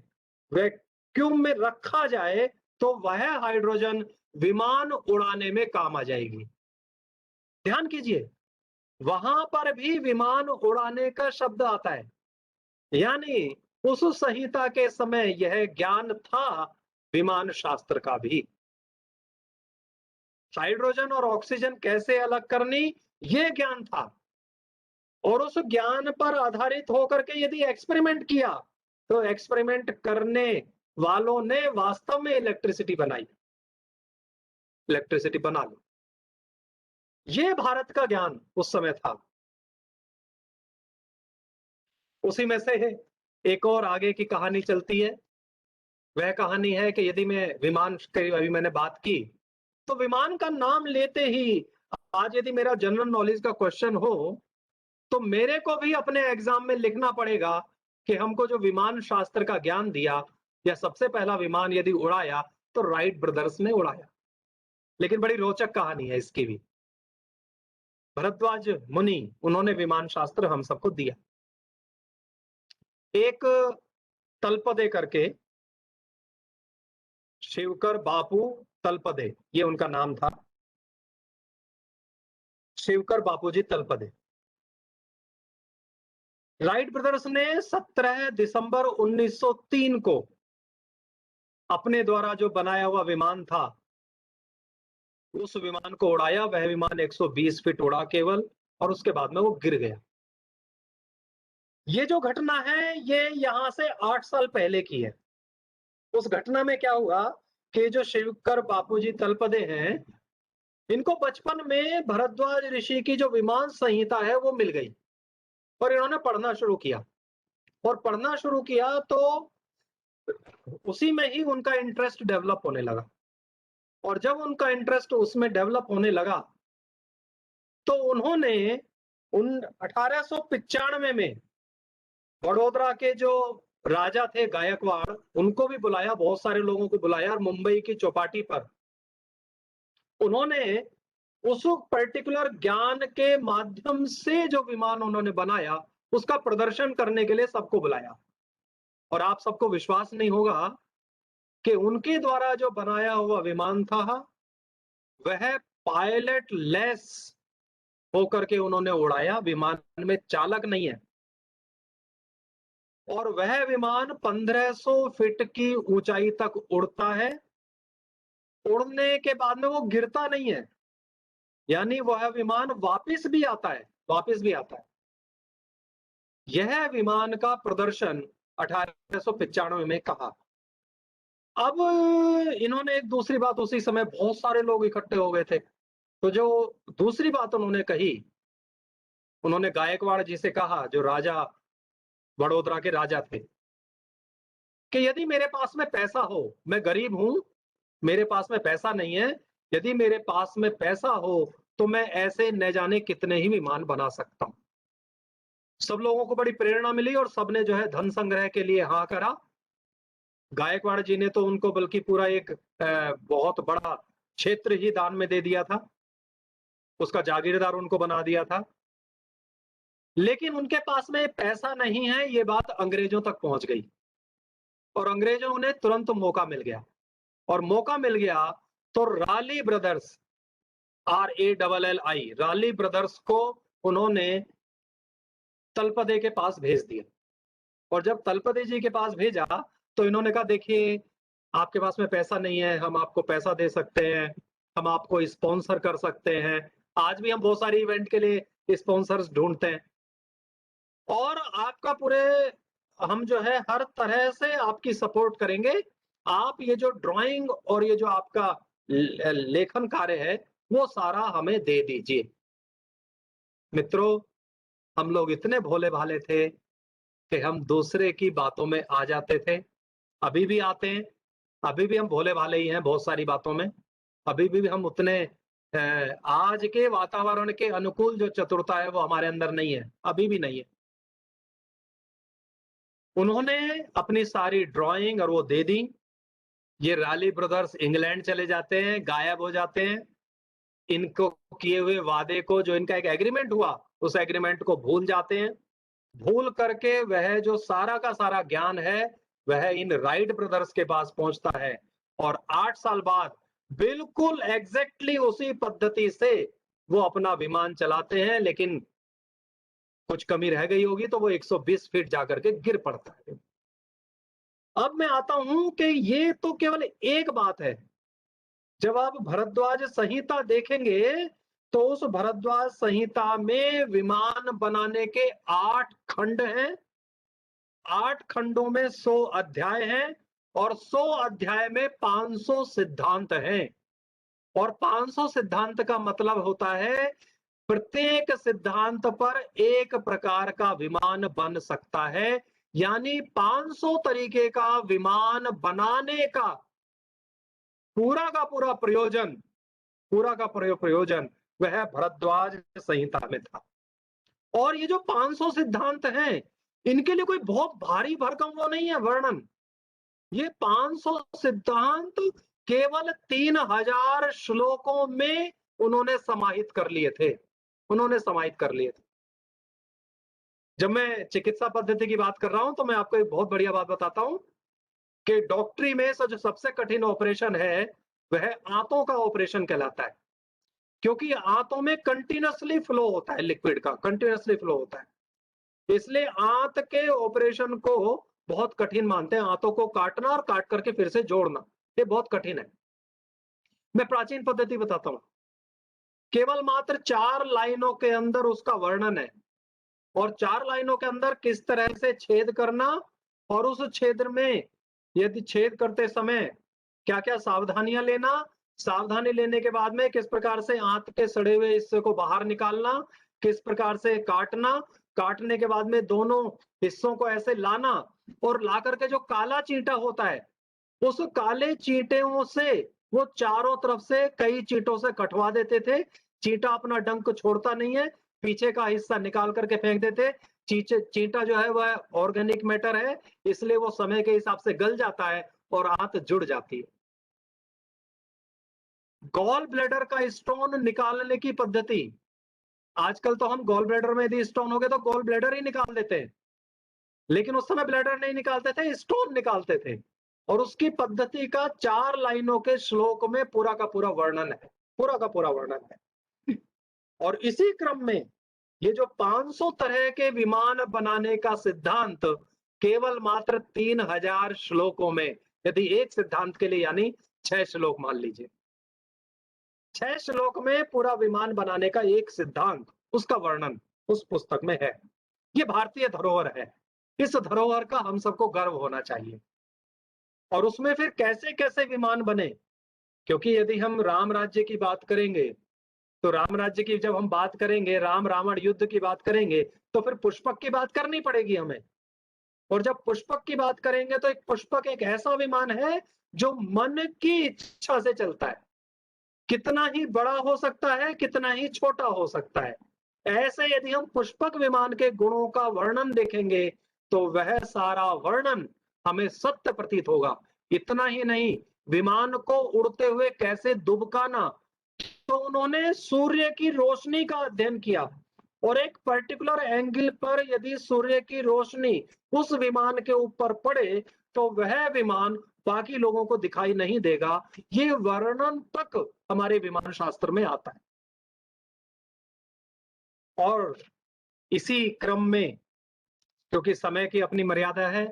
वैक्यूम में रखा जाए तो वह हाइड्रोजन विमान उड़ाने में काम आ जाएगी। ध्यान कीजिए, वहां पर भी विमान उड़ाने का शब्द आता है। यानी उस संहिता के समय यह ज्ञान था विमान शास्त्र का भी। हाइड्रोजन और ऑक्सीजन कैसे अलग करनी यह ज्ञान था। और उस ज्ञान पर आधारित होकर के यदि एक्सपेरिमेंट किया तो एक्सपेरिमेंट करने वालों ने वास्तव में इलेक्ट्रिसिटी बनाई। इलेक्ट्रिसिटी बना लो। ये भारत का ज्ञान उस समय था। उसी में से एक और आगे की कहानी चलती है। वह कहानी है कि यदि मैं विमान की अभी मैंने बात की, तो विमान का नाम लेते ही आज यदि मेरा जनरल नॉलेज का क्वेश्चन हो तो मेरे को भी अपने एग्जाम में लिखना पड़ेगा कि हमको जो विमान शास्त्र का ज्ञान दिया या सबसे पहला विमान यदि उड़ाया तो राइट ब्रदर्स ने उड़ाया। लेकिन बड़ी रोचक कहानी है इसकी भी। भरद्वाज मुनि उन्होंने विमान शास्त्र हम सबको दिया। एक तलपदे करके, शिवकर बापू तलपदे ये उनका नाम था, शिवकर बापूजी तलपदे। राइट ब्रदर्स ने 17 दिसंबर 1903 को अपने द्वारा जो बनाया हुआ विमान था उस विमान को उड़ाया। वह विमान 120 फीट उड़ा केवल, और उसके बाद में वो गिर गया। ये जो घटना है ये यहां से 8 साल पहले की है। उस घटना में क्या हुआ कि जो शिवकर बापूजी तलपदे हैं, इनको बचपन में भरद्वाज ऋषि की जो विमान संहिता है वो मिल गई और इन्होंने पढ़ना शुरू किया। और पढ़ना शुरू किया तो उसी में ही उनका इंटरेस्ट डेवलप होने लगा। और जब उनका इंटरेस्ट उसमें डेवलप होने लगा तो उन्होंने 1895 में वडोदरा के जो राजा थे गायकवाड़, उनको भी बुलाया, बहुत सारे लोगों को बुलाया, और मुंबई की चौपाटी पर उन्होंने उस पर्टिकुलर ज्ञान के माध्यम से जो विमान उन्होंने बनाया उसका प्रदर्शन करने के लिए सबको बुलाया। और आप सबको विश्वास नहीं होगा कि उनके द्वारा जो बनाया हुआ विमान था वह पायलट लेस होकर के उन्होंने उड़ाया। विमान में चालक नहीं है और वह विमान 1500 फीट की ऊंचाई तक उड़ता है। उड़ने के बाद में वो गिरता नहीं है, यानी वह विमान वापस भी आता है। यह विमान का प्रदर्शन 1895 में कहा। अब इन्होंने एक दूसरी बात, उसी समय बहुत सारे लोग इकट्ठे हो गए थे, तो जो दूसरी बात उन्होंने कही, उन्होंने गायकवाड़ जी से कहा, जो राजा वडोदरा के राजा थे, कि यदि मेरे पास में पैसा हो, मैं गरीब हूं, मेरे पास में पैसा नहीं है, यदि मेरे पास में पैसा हो तो मैं ऐसे न जाने कितने ही विमान बना सकता हूं। सब लोगों को बड़ी प्रेरणा मिली और सबने जो है धन संग्रह के लिए हाँ करा। गायकवाड़ जी ने तो उनको बल्कि पूरा एक बहुत बड़ा क्षेत्र ही दान में दे दिया था, उसका जागीरदार उनको बना दिया था। लेकिन उनके पास में पैसा नहीं है, ये बात अंग्रेजों तक पहुंच गई और अंग्रेजों ने तुरंत मौका मिल गया। और मौका मिल गया तो rally brothers, RALLI, rally brothers को उन्होंने तलपदे के पास भेज दिया। और जब तलपदे जी के पास भेजा तो इन्होंने कहा, देखिए आपके पास में पैसा नहीं है, हम आपको पैसा दे सकते हैं, हम आपको स्पॉन्सर कर सकते हैं। आज भी हम बहुत सारे इवेंट के लिए स्पॉन्सर्स ढूंढते हैं और आपका पूरे हम जो है हर तरह से आपकी सपोर्ट करेंगे। आप ये जो ड्राइंग और ये जो आपका लेखन कार्य है वो सारा हमें दे दीजिए। मित्रों, हम लोग इतने भोले भाले थे कि हम दूसरे की बातों में आ जाते थे। अभी भी आते हैं, अभी भी हम भोले भाले ही हैं बहुत सारी बातों में। अभी भी हम उतने आज के वातावरण के अनुकूल जो चतुरता है वो हमारे अंदर नहीं है, अभी भी नहीं है। उन्होंने अपनी सारी ड्राइंग और वो दे दी। ये राली ब्रदर्स इंग्लैंड चले जाते हैं, गायब हो जाते हैं। इनको किए हुए वादे को, जो इनका एक एग्रीमेंट हुआ, उस एग्रीमेंट को भूल जाते हैं। भूल करके वह जो सारा का सारा ज्ञान है वह इन राइट ब्रदर्स के पास पहुंचता है और 8 साल बाद बिल्कुल एग्जैक्टली उसी पद्धति से वो अपना विमान चलाते हैं। लेकिन कुछ कमी रह गई होगी तो वो 120 फीट जाकर के गिर पड़ता है। अब मैं आता हूं कि ये तो केवल एक बात है। जब आप भरद्वाज संहिता देखेंगे तो उस भरद्वाज संहिता में विमान बनाने के 8 खंड हैं। 8 खंडों में 100 अध्याय हैं और 100 अध्याय में 500 सिद्धांत हैं। और 500 सिद्धांत का मतलब होता है प्रत्येक सिद्धांत पर एक प्रकार का विमान बन सकता है, यानी 500 तरीके का विमान बनाने का पूरा का पूरा प्रयोजन वह भरद्वाज संहिता में था। और ये जो 500 सिद्धांत हैं, इनके लिए कोई बहुत भारी भरकम वो नहीं है वर्णन। ये 500 सिद्धांत केवल 3000 श्लोकों में उन्होंने समाहित कर लिए थे। जब मैं चिकित्सा पद्धति की बात कर रहा हूं तो मैं आपको एक बहुत बढ़िया बात बताता हूं कि डॉक्टरी में जो सबसे कठिन ऑपरेशन है वह आंतों का ऑपरेशन कहलाता है, क्योंकि आंतों में कंटिन्यूअसली फ्लो होता है, लिक्विड का कंटिन्यूअसली फ्लो होता है। इसलिए आंत के ऑपरेशन को बहुत कठिन मानते हैं। आंतों को काटना और काट करके फिर से जोड़ना, ये बहुत कठिन है। मैं प्राचीन पद्धति बताता हूं। केवल मात्र 4 लाइनों के अंदर उसका वर्णन है, और 4 लाइनों के अंदर किस तरह से छेद करना, और उस छेद में यदि छेद करते समय क्या क्या सावधानियां लेना, सावधानी लेने के बाद में किस प्रकार से आंत के सड़े हुए हिस्से को बाहर निकालना, किस प्रकार से काटना, काटने के बाद में दोनों हिस्सों को ऐसे लाना, और ला करके जो काला चींटा होता है उस काले चींटों से वो चारों तरफ से कई चींटों से कटवा देते थे। चींटा अपना डंक छोड़ता नहीं है, पीछे का हिस्सा निकाल करके फेंक देते। चींटा जो है वह ऑर्गेनिक मैटर है, इसलिए वो समय के हिसाब से गल जाता है और आंत जुड़ जाती है। गॉल ब्लैडर का स्टोन निकालने की पद्धति, आजकल तो हम गॉल ब्लैडर में यदि स्टोन हो गए तो गॉल ब्लैडर ही निकाल देते हैं, लेकिन उस समय ब्लैडर नहीं निकालते थे, स्टोन निकालते थे। और उसकी पद्धति का 4 लाइनों के श्लोक में पूरा का पूरा वर्णन है। और इसी क्रम में ये जो 500 तरह के विमान बनाने का सिद्धांत केवल मात्र 3000 श्लोकों में, यदि एक सिद्धांत के लिए यानी 6 श्लोक मान लीजिए, 6 श्लोक में पूरा विमान बनाने का एक सिद्धांत, उसका वर्णन उस पुस्तक में है। ये भारतीय धरोहर है। इस धरोहर का हम सबको गर्व होना चाहिए। और उसमें फिर कैसे कैसे विमान बने, क्योंकि यदि हम राम राज्य की बात करेंगे तो राम राज्य की जब हम बात करेंगे, राम रावण युद्ध की बात करेंगे, तो फिर पुष्पक की बात करनी पड़ेगी हमें। और जब पुष्पक की बात करेंगे तो एक पुष्पक एक ऐसा विमान है जो मन की इच्छा से चलता है, कितना ही बड़ा हो सकता है, कितना ही छोटा हो सकता है। ऐसे यदि हम पुष्पक विमान के गुणों का वर्णन देखेंगे तो वह सारा वर्णन हमें सत्य प्रतीत होगा। इतना ही नहीं, विमान को उड़ते हुए कैसे दुबकाना, तो उन्होंने सूर्य की रोशनी का अध्ययन किया, और एक पर्टिकुलर एंगल पर यदि सूर्य की रोशनी उस विमान के ऊपर पड़े तो वह विमान बाकी लोगों को दिखाई नहीं देगा। ये वर्णन तक हमारे विमान शास्त्र में आता है। और इसी क्रम में, क्योंकि समय की अपनी मर्यादा है,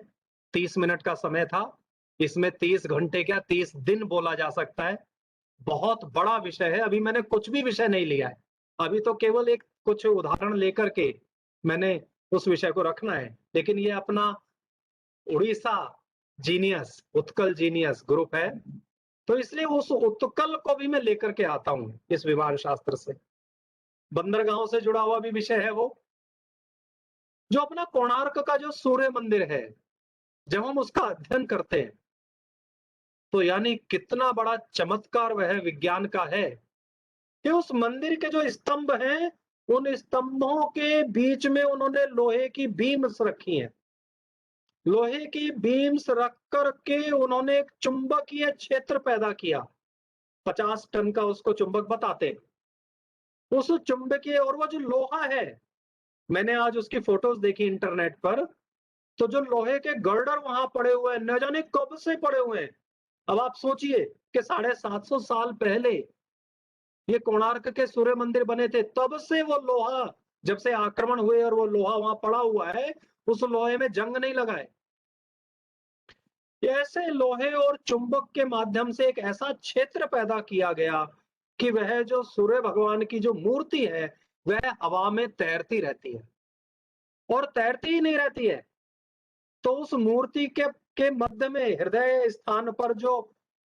30 मिनट का समय था, इसमें 30 घंटे क्या 30 दिन बोला जा सकता है। बहुत बड़ा विषय है। अभी मैंने कुछ भी विषय नहीं लिया है, अभी तो केवल एक कुछ उदाहरण लेकर के मैंने उस विषय को रखना है। लेकिन ये अपना Orissa genius, Utkal genius group है, तो इसलिए उस उत्कल को भी मैं लेकर के आता हूं इस विमान शास्त्र से। बंदरगांव से जुड़ा हुआ भी विषय है वो, जो अपना कोणार्क का जो सूर्य मंदिर है, जब हम उसका अध्ययन करते हैं तो यानी कितना बड़ा चमत्कार वह विज्ञान का है कि उस मंदिर के जो स्तंभ हैं, उन स्तंभों के बीच में उन्होंने लोहे की बीम्स रखी हैं। लोहे की बीम्स रख करके उन्होंने एक चुंबकीय क्षेत्र पैदा किया, 50 टन का उसको चुंबक बताते। उस चुंबकीय, और वो जो लोहा है, मैंने आज उसकी फोटोज देखी इंटरनेट पर, तो जो लोहे के गर्डर वहां पड़े हुए हैं, न जाने कब से पड़े हुए हैं। अब आप सोचिए कि 750 साल पहले ये कोणार्क के सूर्य मंदिर बने थे, तब से वो लोहा, जब से आक्रमण हुए और वो लोहा वहां पड़ा हुआ है, उस लोहे में जंग नहीं लगाए। ऐसे लोहे और चुंबक के माध्यम से एक ऐसा क्षेत्र पैदा किया गया कि वह जो सूर्य भगवान की जो मूर्ति है वह हवा में तैरती रहती है, और तैरती ही नहीं रहती है तो उस मूर्ति के मध्य में हृदय स्थान पर जो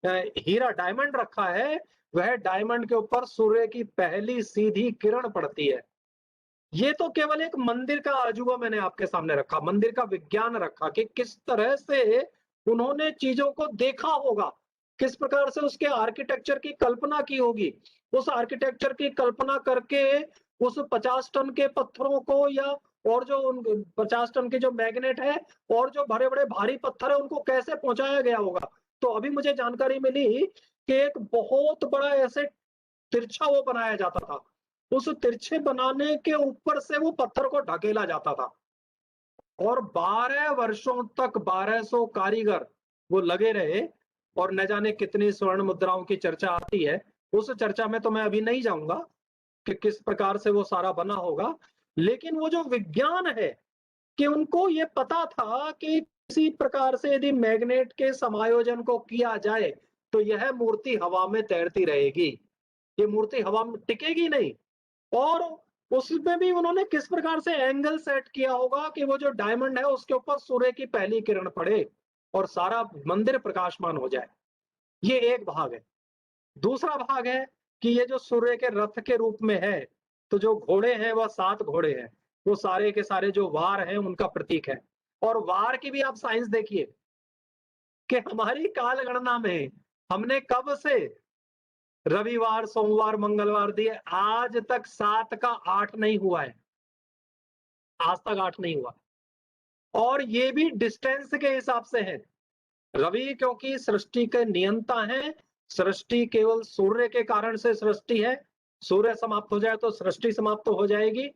हीरा डायमंड रखा है, वह डायमंड के ऊपर सूर्य की पहली सीधी किरण पड़ती है। ये तो केवल एक मंदिर का अजूबा मैंने आपके सामने रखा, मंदिर का विज्ञान रखा कि किस तरह से उन्होंने चीजों को देखा होगा, किस प्रकार से उसके आर्किटेक्चर की कल्पना की होगी। उस आर्किटेक्चर की कल्पना करके उस 50 टन के पत्थरों को या और जो 50 टन के जो मैग्नेट है और जो बड़े बड़े भारी पत्थर है उनको कैसे पहुंचाया गया होगा। तो अभी मुझे जानकारी मिली कि एक बहुत बड़ा ऐसे तिरछा वो बनाया जाता था, उस तिरछे बनाने के ऊपर से वो पत्थर को ढकेला जाता था और 12 वर्षों तक 1200 कारीगर वो लगे रहे और न जाने कितनी स्वर्ण मुद्राओं की चर्चा आती है। उस चर्चा में तो मैं अभी नहीं जाऊंगा कि किस प्रकार से वो सारा बना होगा, लेकिन वो जो विज्ञान है कि उनको ये पता था कि किसी प्रकार से यदि मैग्नेट के समायोजन को किया जाए तो यह मूर्ति हवा में तैरती रहेगी, ये मूर्ति हवा में टिकेगी नहीं। और उसमें भी उन्होंने किस प्रकार से एंगल सेट किया होगा कि वो जो डायमंड है उसके ऊपर सूर्य की पहली किरण पड़े और सारा मंदिर प्रकाशमान हो जाए। ये एक भाग है। दूसरा भाग है कि ये जो सूर्य के रथ के रूप में है, तो जो घोड़े हैं वह 7 घोड़े हैं, वो सारे के सारे जो वार हैं उनका प्रतीक है। और वार की भी आप साइंस देखिए कि हमारी काल गणना में हमने कब से रविवार, सोमवार, मंगलवार दिए, आज तक 7 का 8 नहीं हुआ है, आज तक 8 नहीं हुआ। और ये भी डिस्टेंस के हिसाब से है। रवि क्योंकि सृष्टि के नियंता है, सृष्टि केवल सूर्य के कारण से सृष्टि है, सूर्य समाप्त हो जाए तो सृष्टि समाप्त हो जाएगी,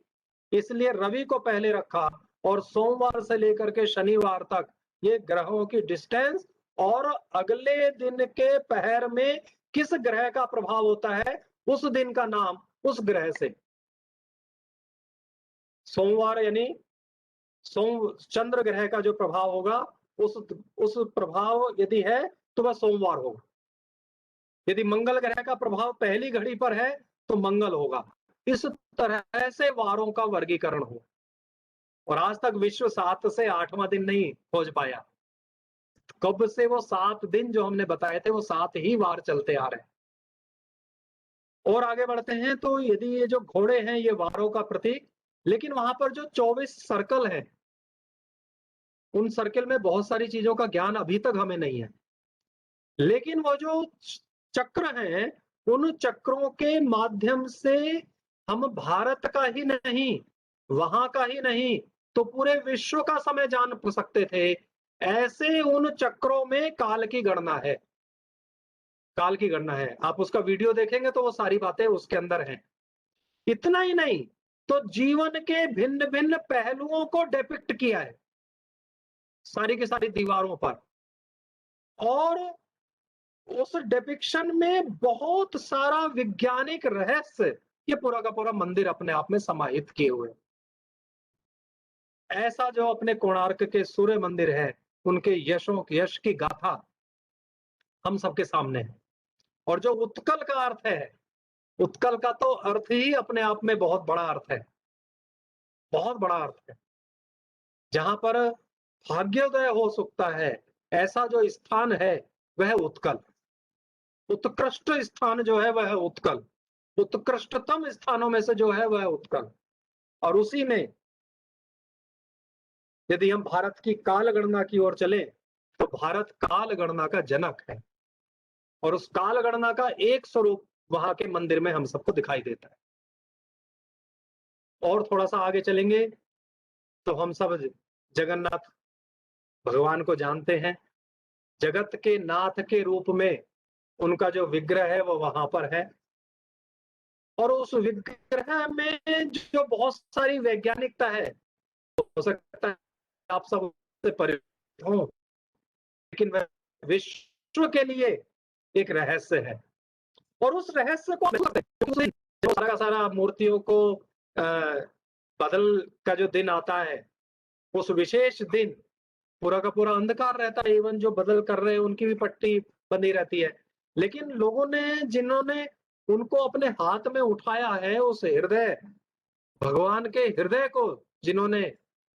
इसलिए रवि को पहले रखा और सोमवार से लेकर के शनिवार तक ये ग्रहों की डिस्टेंस और अगले दिन के पहर में किस ग्रह का प्रभाव होता है उस दिन का नाम उस ग्रह से। सोमवार यानी चंद्र ग्रह का जो प्रभाव होगा उस प्रभाव यदि है तो वह सोमवार होगा। यदि मंगल ग्रह का प्रभाव पहली घड़ी पर है तो मंगल होगा। इस तरह से वारों का वर्गीकरण हो और आज तक विश्व 7 से 8वां दिन नहीं खोज पाया। कब से वो 7 दिन जो हमने बताए थे वो 7 ही वार चलते आ रहे हैं। और आगे बढ़ते हैं तो यदि ये जो घोड़े हैं ये वारों का प्रतीक, लेकिन वहां पर जो 24 सर्कल है उन सर्कल में बहुत सारी चीजों का ज्ञान अभी तक हमें नहीं है, लेकिन वो जो चक्र हैं उन चक्रों के माध्यम से हम भारत का ही नहीं, वहां का ही नहीं तो पूरे विश्व का समय जान सकते थे। ऐसे उन चक्रों में काल की गणना है, काल की गणना है। आप उसका वीडियो देखेंगे तो वो सारी बातें उसके अंदर हैं। इतना ही नहीं तो जीवन के भिन्न भिन्न पहलुओं को डिपिक्ट किया है सारी की सारी दीवारों पर, और उस डिपिक्शन में बहुत सारा वैज्ञानिक रहस्य ये पूरा का पूरा मंदिर अपने आप में समाहित किए हुए। ऐसा जो अपने कोणार्क के सूर्य मंदिर है उनके यश की गाथा हम सबके सामने है। और जो उत्कल का अर्थ है, उत्कल का तो अर्थ ही अपने आप में बहुत बड़ा अर्थ है, बहुत बड़ा अर्थ है। जहां पर भाग्योदय हो सकता है ऐसा जो स्थान है वह उत्कल, उत्कृष्ट स्थान जो है वह उत्कल, उत्कृष्टतम स्थानों में से जो है वह उत्कल। और उसी में यदि हम भारत की काल गणना की ओर चले तो भारत काल गणना का जनक है और उस काल गणना का एक स्वरूप वहां के मंदिर में हम सबको दिखाई देता है। और थोड़ा सा आगे चलेंगे तो हम सब जगन्नाथ भगवान को जानते हैं, जगत के नाथ के रूप में उनका जो विग्रह है वो वहां पर है। और उस विग्रह में जो बहुत सारी वैज्ञानिकता है, हो सकता है आप सब से परिचित हो, लेकिन वह विश्व के लिए एक रहस्य है। और उस रहस्य को जो सारा का सारा मूर्तियों को बदल का जो दिन आता है उस विशेष दिन पूरा का पूरा अंधकार रहता है, इवन जो बदल कर रहे हैं उनकी भी पट्टी बंधी रहती है। लेकिन लोगों ने जिन्होंने उनको अपने हाथ में उठाया है, उस हृदय भगवान के हृदय को जिन्होंने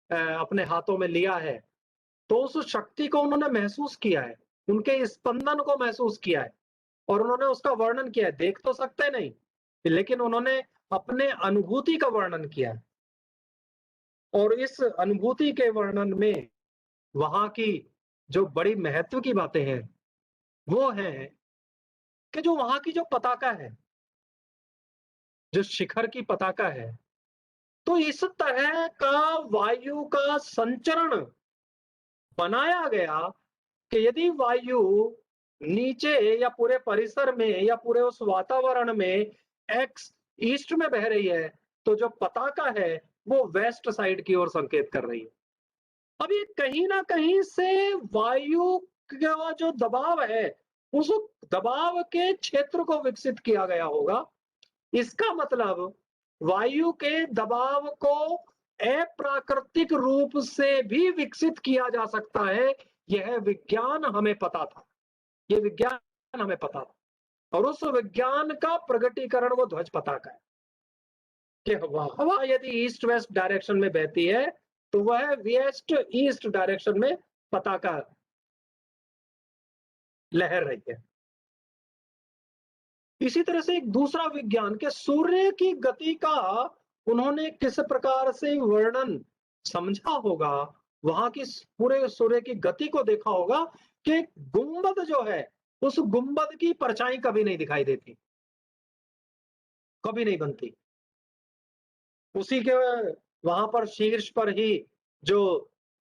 अपने हाथों में लिया है, तो उस शक्ति को उन्होंने महसूस किया है, उनके स्पंदन को महसूस किया है। और उन्होंने उसका वर्णन किया है। देख तो सकते नहीं, लेकिन उन्होंने अपने अनुभूति का वर्णन किया है। और इस अनुभूति के वर्णन में वहां की जो बड़ी महत्व की बातें हैं वो है कि जो वहां की जो पताका है, जो शिखर की पताका है, तो इस तरह का वायु का संचरण बनाया गया कि यदि वायु नीचे या पूरे परिसर में या पूरे उस वातावरण में एक्स ईस्ट में बह रही है, तो जो पताका है वो वेस्ट साइड की ओर संकेत कर रही है। अब ये कहीं ना कहीं से वायु का जो दबाव है, उस दबाव के क्षेत्र को विकसित किया गया होगा। इसका मतलब वायु के दबाव को अप्राकृतिक रूप से भी विकसित किया जा सकता है। यह विज्ञान हमें पता था, ये विज्ञान हमें पता था, और उस विज्ञान का प्रगटीकरण वो ध्वज पताका है कि हवा यदि ईस्ट वेस्ट डायरेक्शन में बहती है तो वह वेस्ट ईस्ट डायरेक्शन में पताका लहर रही है। इसी तरह से एक दूसरा विज्ञान के सूर्य की गति का उन्होंने किस प्रकार से वर्णन समझा होगा, वहां की पूरे सूर्य की गति को देखा होगा कि गुंबद जो है, उस गुंबद की परछाई कभी नहीं दिखाई देती, कभी नहीं बनती। उसी के वहां पर शीर्ष पर ही जो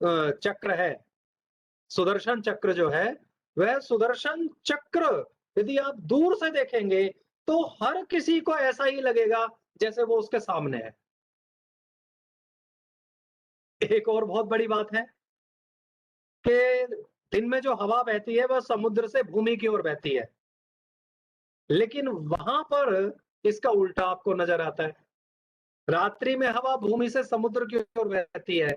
चक्र है, सुदर्शन चक्र जो है, वह सुदर्शन चक्र यदि आप दूर से देखेंगे तो हर किसी को ऐसा ही लगेगा जैसे वो उसके सामने है। एक और बहुत बड़ी बात है कि दिन में जो हवा बहती है वह समुद्र से भूमि की ओर बहती है, लेकिन वहां पर इसका उल्टा आपको नजर आता है। रात्रि में हवा भूमि से समुद्र की ओर बहती है,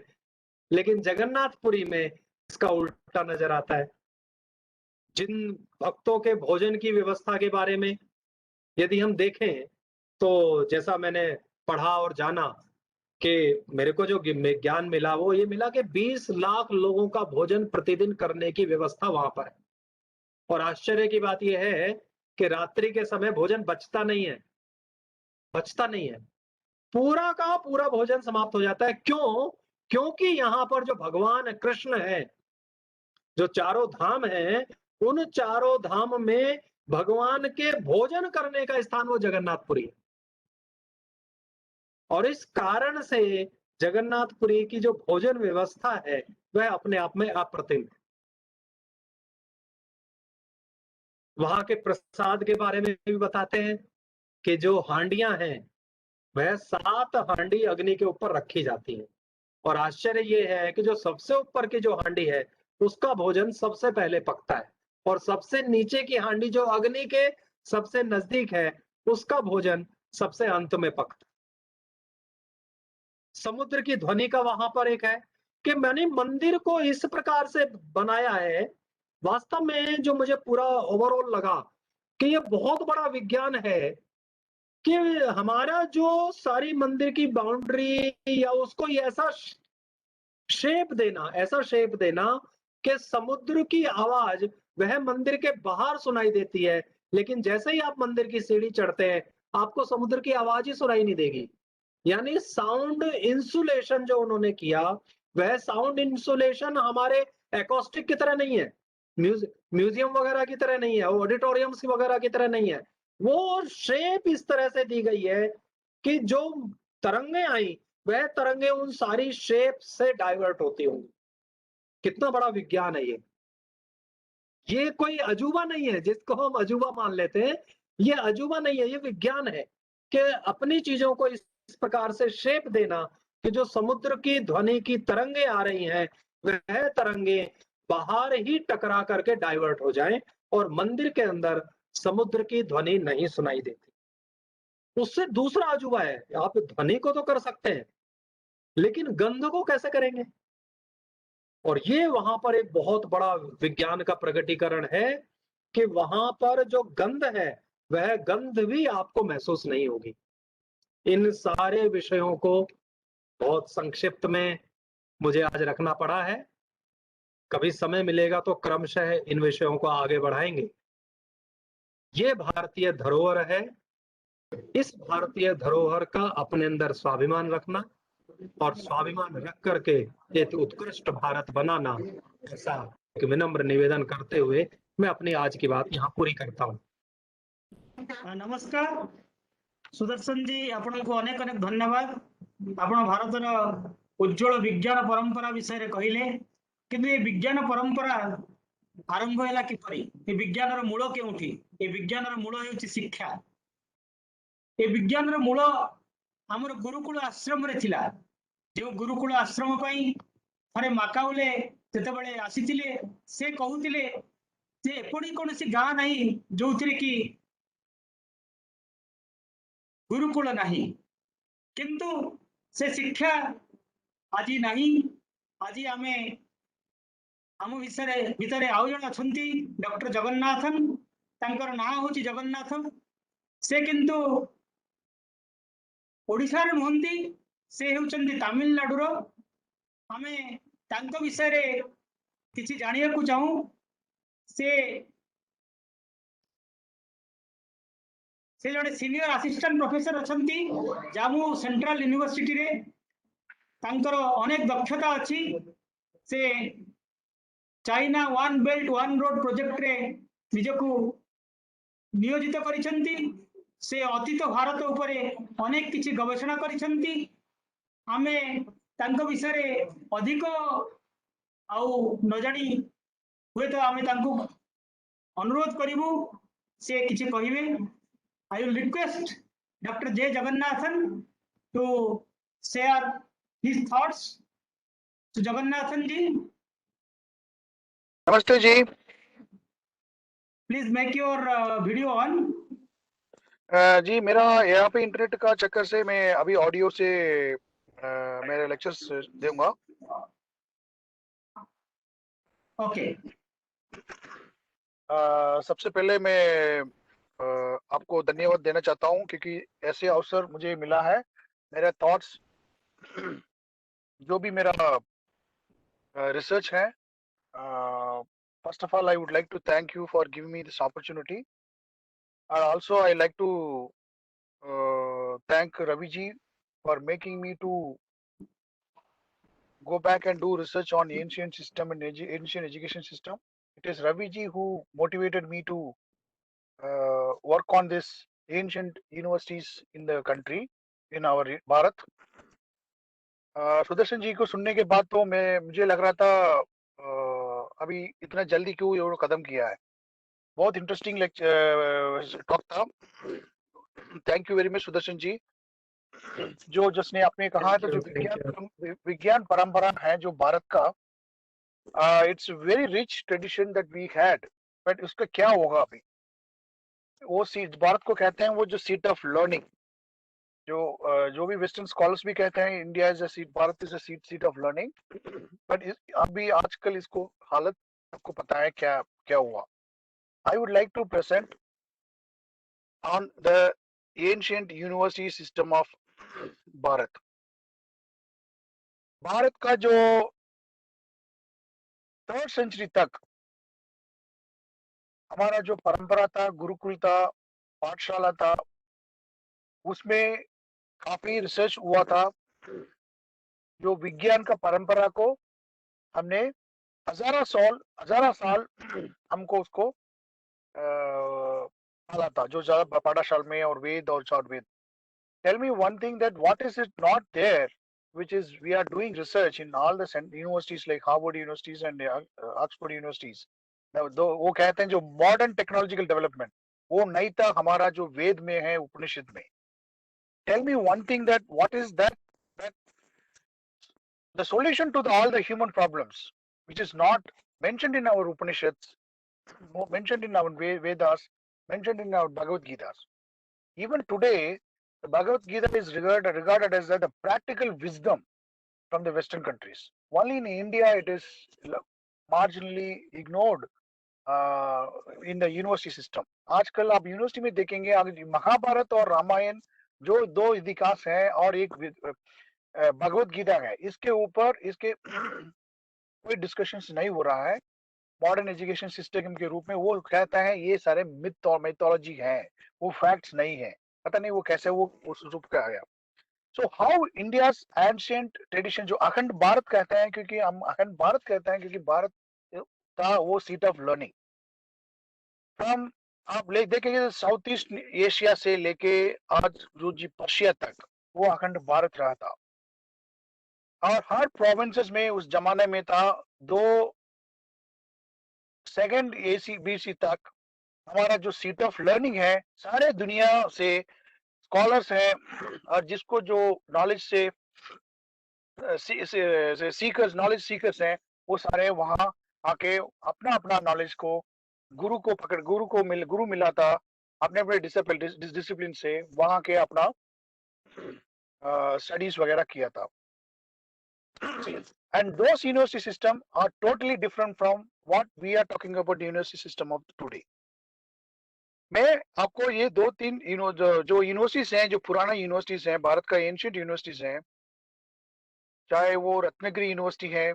लेकिन जगन्नाथपुरी में इसका उल्टा नजर आता है। जिन भक्तों के भोजन की व्यवस्था के बारे में यदि हम देखें तो जैसा मैंने पढ़ा और जाना कि मेरे को जो ज्ञान मिला वो ये मिला कि 20 लाख लोगों का भोजन प्रतिदिन करने की व्यवस्था वहां पर है। और आश्चर्य की बात यह है कि रात्रि के समय भोजन बचता नहीं है, बचता नहीं है, पूरा का पूरा भोजन समाप्त हो जाता है। क्यों? क्योंकि यहाँ पर जो भगवान कृष्ण है, जो चारों धाम हैं, उन चारों धाम में भगवान के भोजन करने का स्थान वो जगन्नाथपुरी है। और इस कारण से जगन्नाथपुरी की जो भोजन व्यवस्था है वह अपने आप में अप्रतिम है। वहां के प्रसाद के बारे में भी बताते हैं कि जो हांडियां हैं वह 7 हांडी अग्नि के ऊपर रखी जाती हैं। और आश्चर्य ये है कि जो सबसे ऊपर की जो हांडी है उसका भोजन सबसे पहले पकता है, और सबसे नीचे की हांडी जो अग्नि के सबसे नजदीक है उसका भोजन सबसे अंत में पकता है। समुद्र की ध्वनि का वहां पर एक है कि मैंने मंदिर को इस प्रकार से बनाया है। वास्तव में जो मुझे पूरा ओवरऑल लगा कि ये बहुत बड़ा विज्ञान है कि हमारा जो सारी मंदिर की बाउंड्री या उसको ऐसा शेप देना, ऐसा शेप देना कि समुद्र की आवाज वह मंदिर के बाहर सुनाई देती है, लेकिन जैसे ही आप मंदिर की सीढ़ी चढ़ते हैं आपको समुद्र की आवाज ही सुनाई नहीं देगी। यानी साउंड इंसुलेशन जो उन्होंने किया वह साउंड इंसुलेशन हमारे एकॉस्टिक की तरह नहीं है, म्यूजियम वगैरह की तरह नहीं है, ऑडिटोरियम्स वगैरह की तरह नहीं है। वो शेप इस तरह से दी गई है कि जो तरंगे आई वह तरंगे उन सारी शेप से डाइवर्ट होती होंगी। कितना बड़ा विज्ञान है ये कोई अजूबा नहीं है जिसको हम अजूबा मान लेते हैं। ये अजूबा नहीं है, ये विज्ञान है कि अपनी चीजों को इस प्रकार से शेप देना कि जो समुद्र की ध्वनि की तरंगे आ रही हैं वह तरंगे बाहर ही टकरा करके डाइवर्ट हो जाएं और मंदिर के अंदर समुद्र की ध्वनि नहीं सुनाई देती। उससे दूसरा अजूबा है, आप ध्वनि को तो कर सकते हैं लेकिन गंध को कैसे करेंगे? और ये वहां पर एक बहुत बड़ा विज्ञान का प्रकटीकरण है कि वहां पर जो गंध है वह गंध भी आपको महसूस नहीं होगी। इन सारे विषयों को बहुत संक्षिप्त में मुझे आज रखना पड़ा है। कभी समय मिलेगा तो क्रमशः इन विषयों को आगे बढ़ाएंगे। ये भारतीय धरोहर है। इस भारतीय धरोहर का अपने अंदर स्वाभिमान रखना और स्वाभिमान रख करके एक उत्कृष्ट भारत बनाना, ऐसा एक विनम्र निवेदन करते हुए मैं अपनी आज की बात यहाँ पूरी करता हूँ। नमस्कार सुदर्शन जी, आपको अनेक अनेक धन्यवाद। आपण भारतर उज्जवल विज्ञान परंपरा विषय कहले, किंतु ये विज्ञान परंपरा आरंभ है किपरि, ये विज्ञान मूल केउठी? ये विज्ञान मूल होउछि शिक्षा। ये विज्ञान मूल आमर गुरुकुल आश्रम रे थिला। जो गुरुकुल आश्रम पई थरे माकाउले जेतेबेले आसीथिले, से कहूथिले जे एपड़ी कोनोसी गाँ नाही जोथिरे कि गुरुकुल नाही, किंतु से शिक्षा आज नहीं। आज आमे आम विषय भितर आउ जन अछंती डॉक्टर जगन्नाथन, तांकर नाम होची जगन्नाथ। से किंतु ओडिशा रे नहंती, से हेउचंती तमिलनाडुर। आमे तांको विषय रे किछि जानिया को चाहू। से जड़े senior assistant professor अछंती Jamu central university रे। तांकर अनेक दक्षता अच्छी। से China one belt one road project रे निजको नियोजित करिसंती। से अतीत भारत उपरे अनेक किछि गवेषणा करिसंती। आमे तांको विषय रे अधिक आउ न जानी हुए तो आमे तांको अनुरोध करिवु से किछि कहिबे। I will request Dr. J. Jagannathan to share his thoughts. So Jagannathan ji, नमस्ते जी। please make your video on. जी मेरा यहाँ पे इंटरनेट का चक्कर से मैं अभी ऑडियो से मेरे लेक्चर्स दूंगा। Okay. सबसे पहले मैं आपको धन्यवाद देना चाहता हूँ क्योंकि ऐसे अवसर मुझे मिला है। मेरे थॉट्स जो भी मेरा रिसर्च है, first of all I would like to thank you for giving me this opportunity, and also I like to thank Ravi ji for making me to go back and do research on ancient system and ancient education system. It is Ravi ji who motivated me to work on this ancient universities in the country, in our Bharat. Sudarshan ji को सुनने के बाद तो मुझे लग रहा था अभी इतना जल्दी क्यों ये कदम किया है। बहुत इंटरेस्टिंग टॉक था। Thank you very much Sudarshan ji. जो जिसने आपने कहा तो जो विज्ञान परंपरा है जो भारत का, it's very rich tradition that we had, but उसका क्या होगा अभी? वो सीट भारत को कहते हैं वो जो सीट ऑफ लर्निंग, जो भी वेस्टर्न स्कॉलर्स भी कहते हैं India is a seat, Bharat is a seat of learning, but अभी आजकल इसको हालत आपको पता है क्या क्या हुआ। I would like to present on the ancient university system of Bharat. Bharat का जो 3rd सेंचुरी तक हमारा जो परंपरा था, गुरुकुल था, पाठशाला था, उसमें काफी रिसर्च हुआ था। जो विज्ञान का परंपरा को हमने हजारों साल हमको उसको पाला था, जो ज्यादा पाठशाला में और वेद और चार वेद। Tell me one thing that what is it not there which is we are doing research in all the universities like Harvard universities and Oxford universities. वो कहते हैं जो modern technological development, वो नहीं था हमारा जो वेद में है, उपनिषद में। Tell me one thing that what is that the solution to all the human problems which is not mentioned in our Upanishads, mentioned in our Vedas, mentioned in our Bhagavad Gitas. Even today, the Bhagavad Gita is regarded as the practical wisdom from the Western countries. Only in India it is marginally ignored in the university system. आजकल आप university में देखेंगे महाभारत और रामायण जो दो इतिहास हैं और एक भगवत गीता है, इसके ऊपर इसके कोई डिस्कशंस नहीं हो रहा है। मॉडर्न एजुकेशन सिस्टम के रूप में वो कहता है ये सारे मिथ और मिथोलॉजी हैं, वो फैक्ट्स नहीं है। पता नहीं वो कैसे वो उस रूप का आया। So how India's ancient tradition जो अखंड भारत कहते हैं, क्योंकि हम अखंड भारत कहते हैं क्योंकि भारत था वो सीट ऑफ लर्निंग फ्रॉम, आप ले देखेंगे साउथ ईस्ट एशिया से लेके आज जो जी पर्शिया तक वो अखंड भारत रहा था। और हर प्रोविंसेस में उस जमाने में था 2 AC BC तक हमारा जो सीट ऑफ लर्निंग है, सारे दुनिया से स्कॉलर्स हैं और जिसको जो नॉलेज से सीकर्स, नॉलेज सीकर्स हैं, वो सारे वहां आके अपना अपना नॉलेज को गुरु मिला था, अपने अपने डिसिप्लिन से वहां के अपना स्टडीज वगैरह किया था। And those university system are totally different from what we are talking about the university system of today. मैं आपको ये 2-3 जो यूनिवर्सिटीज हैं, जो पुराना यूनिवर्सिटीज हैं, भारत का एंशिएंट यूनिवर्सिटीज हैं, चाहे वो रत्नगिरी यूनिवर्सिटी है,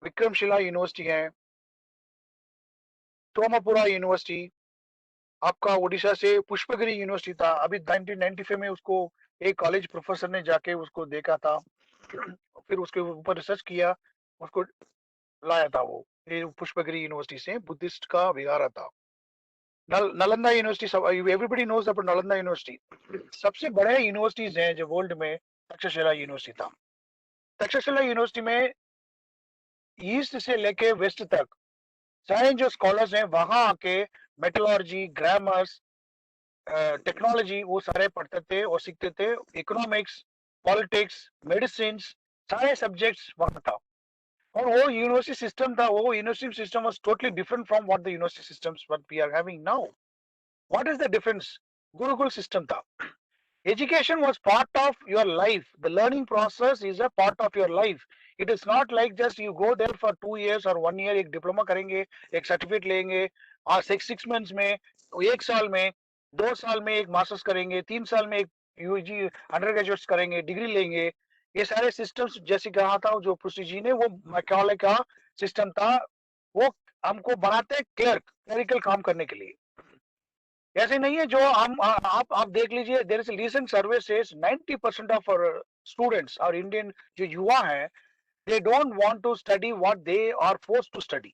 विक्रमशिला यूनिवर्सिटी है, तोमापुरा यूनिवर्सिटी, आपका उड़ीसा से पुष्पगिरी यूनिवर्सिटी था। अभी 1995 में उसको एक कॉलेज प्रोफेसर ने जाके उसको देखा था, फिर उसके ऊपर रिसर्च किया, उसको लाया था वो ये पुष्पगिरी यूनिवर्सिटी से, बुद्धिस्ट का विहार था। नालंदा यूनिवर्सिटी, सब everybody knows about Nalanda university. सबसे बड़े यूनिवर्सिटीज हैं जो वर्ल्ड में तक्षशिला यूनिवर्सिटी था। तक्षशिला यूनिवर्सिटी में ईस्ट से लेके वेस्ट तक सारे जो स्कॉलर्स हैं वहां आके मेटलॉर्जी, ग्रामर्स, टेक्नोलॉजी वो सारे पढ़ते थे और सीखते थे। इकोनॉमिक्स, पॉलिटिक्स, मेडिसिन, सारे सब्जेक्ट्स वहां था। और वो यूनिवर्सिटी सिस्टम था, वो university system was totally different from what the university systems what we are having now. What is the difference? Gurukul system था। Education was part of your life. The learning process is a part of your life. It is not like just you go there for 2 years or 1 year, एक diploma करेंगे, एक certificate लेंगे, और 6 months में, 1 साल में, 2 साल में एक मास्टर्स करेंगे, 3 साल में एक यूजी अंडर ग्रेजुएट्स करेंगे, डिग्री लेंगे। ये सारे सिस्टम्स जैसे कहा था जो पुष्टि जी ने, वो मैकॉले का सिस्टम था, वो हमको बनाते क्लरिकल काम करने के लिए। ऐसे नहीं है जो हम आप देख लीजिए, there is recent survey says 90% of our students और इंडियन जो युवा हैं, they don't want to study what they are forced to study.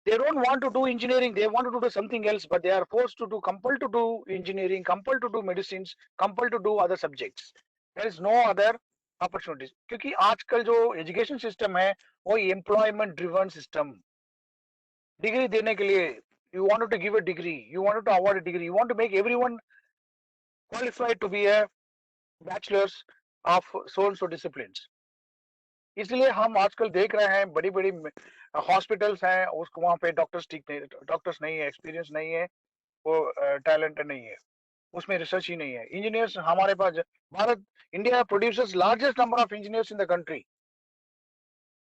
They don't want to do engineering, they want to do something else, but they are forced to do, compelled to do engineering, compelled to do medicines, compelled to do other subjects. There is no other opportunities. क्योंकि आजकल जो education system है वो employment driven system, degree देने के लिए you wanted to give a degree, you wanted to award a degree, you want to make everyone qualified to be a bachelor's of so and so disciplines. इसलिए हम आजकल देख रहे हैं बड़ी बड़ी हॉस्पिटल्स हैं, उसको वहां पे डॉक्टर्स नहीं है, एक्सपीरियंस नहीं है, वो टैलेंट नहीं है, उसमें रिसर्च ही नहीं है। इंजीनियर्स हमारे पास, Bharat, India produces largest number of engineers in the country,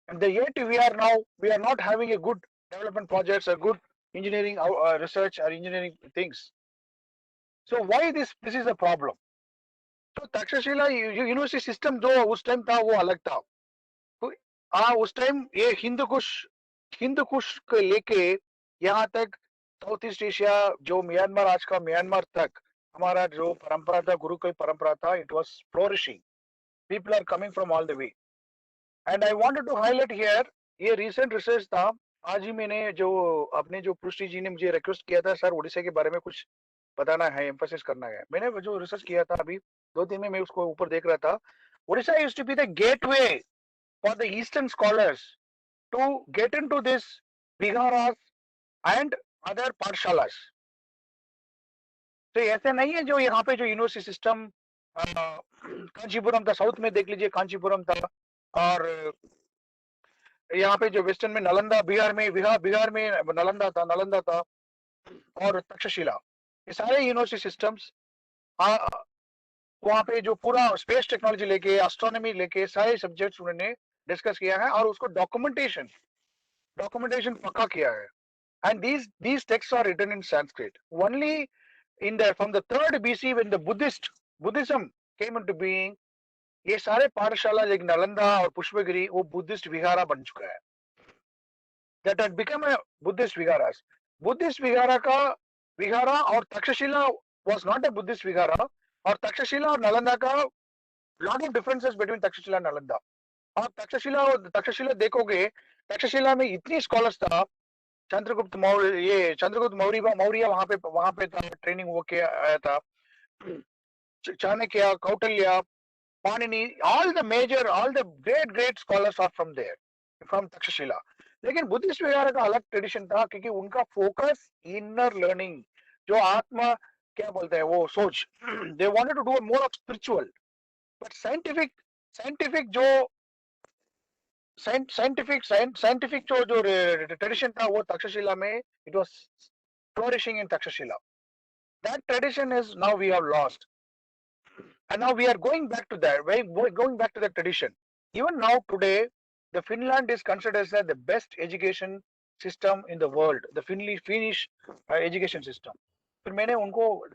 and yet we are not having a good development projects, a good engineering research or engineering things. So why this is a problem? तो Takshashila university system जो उस time था वो अलग था। तो उस time ये हिंद कुश को लेके यहाँ तक साउथ ईस्ट एशिया, जो म्यांमार, आज का म्यांमार तक हमारा जो परंपरा था, गुरुकुल परंपरा था, it was flourishing. People are coming from all the way, and I wanted to highlight here, ये रिसेंट रिसर्च था। आज ही मैंने जो अपने जो पृष्टि जी ने मुझे रिक्वेस्ट किया था, सर उड़ीसा के बारे में कुछ बताना है, एम्फोसिस करना है। मैंने जो रिसर्च किया था अभी 2-3 में मैं उसको ऊपर देख रहा था। Orissa used to be the gateway for the eastern scholars to get into this viharas and other pathshalas. तो ऐसे नहीं है जो यहाँ पे जो यूनिवर्सिटी सिस्टम कांचीपुरम था, साउथ में देख लीजिए कांचीपुरम था, और यहाँ पे जो वेस्टर्न में नालंदा, बिहार में नालंदा था और तक्षशिला, ये सारे यूनिवर्सिटी सिस्टम्स वहाँ पे जो पूरा स्पेस टेक्नोलॉजी लेके, एस्ट्रोनॉमी लेके सारे सब्जेक्ट्स उन्होंने डिस्कस किया है और उसको डॉक्यूमेंटेशन पक्का किया है। And these texts are written in Sanskrit. Only from the 3rd BC when the Buddhism came into being, ये सारे पाठशाला, एक नालंदा और पुष्पगिरी, वो बुद्धिस्ट विहारा बन चुका है। that had become a Buddhist viharas. Buddhist vihara और Takshashila was not a Buddhist vihara, और तक्षशिला और नालंदा का lot of differences between Takshashila and Nalanda. आप तक्षशिला देखोगे, तक्षशिला में इतनी स्कॉलर्स था, चंद्रगुप्त मौर्य वहां पे था, ट्रेनिंग वो किया आया था, Chanakya, Kautilya, Panini, all the great scholars are from there, from Takshashila. लेकिन बुद्धिस्ट विहार का अलग ट्रेडिशन था, क्योंकि उनका फोकस इनर लर्निंग, जो आत्मा क्या बोलते हैं वो सोच, they wanted to do more of spiritual, but scientific जो ट्रेडिशन था वो तक्षशिला में, it was flourishing in Takshashila. That tradition is now we have lost, and now we are going back to that. Going back to that tradition. Even now today, the Finland is considered as the best education system in the world. The Finnish education system. फिर मैंने उनको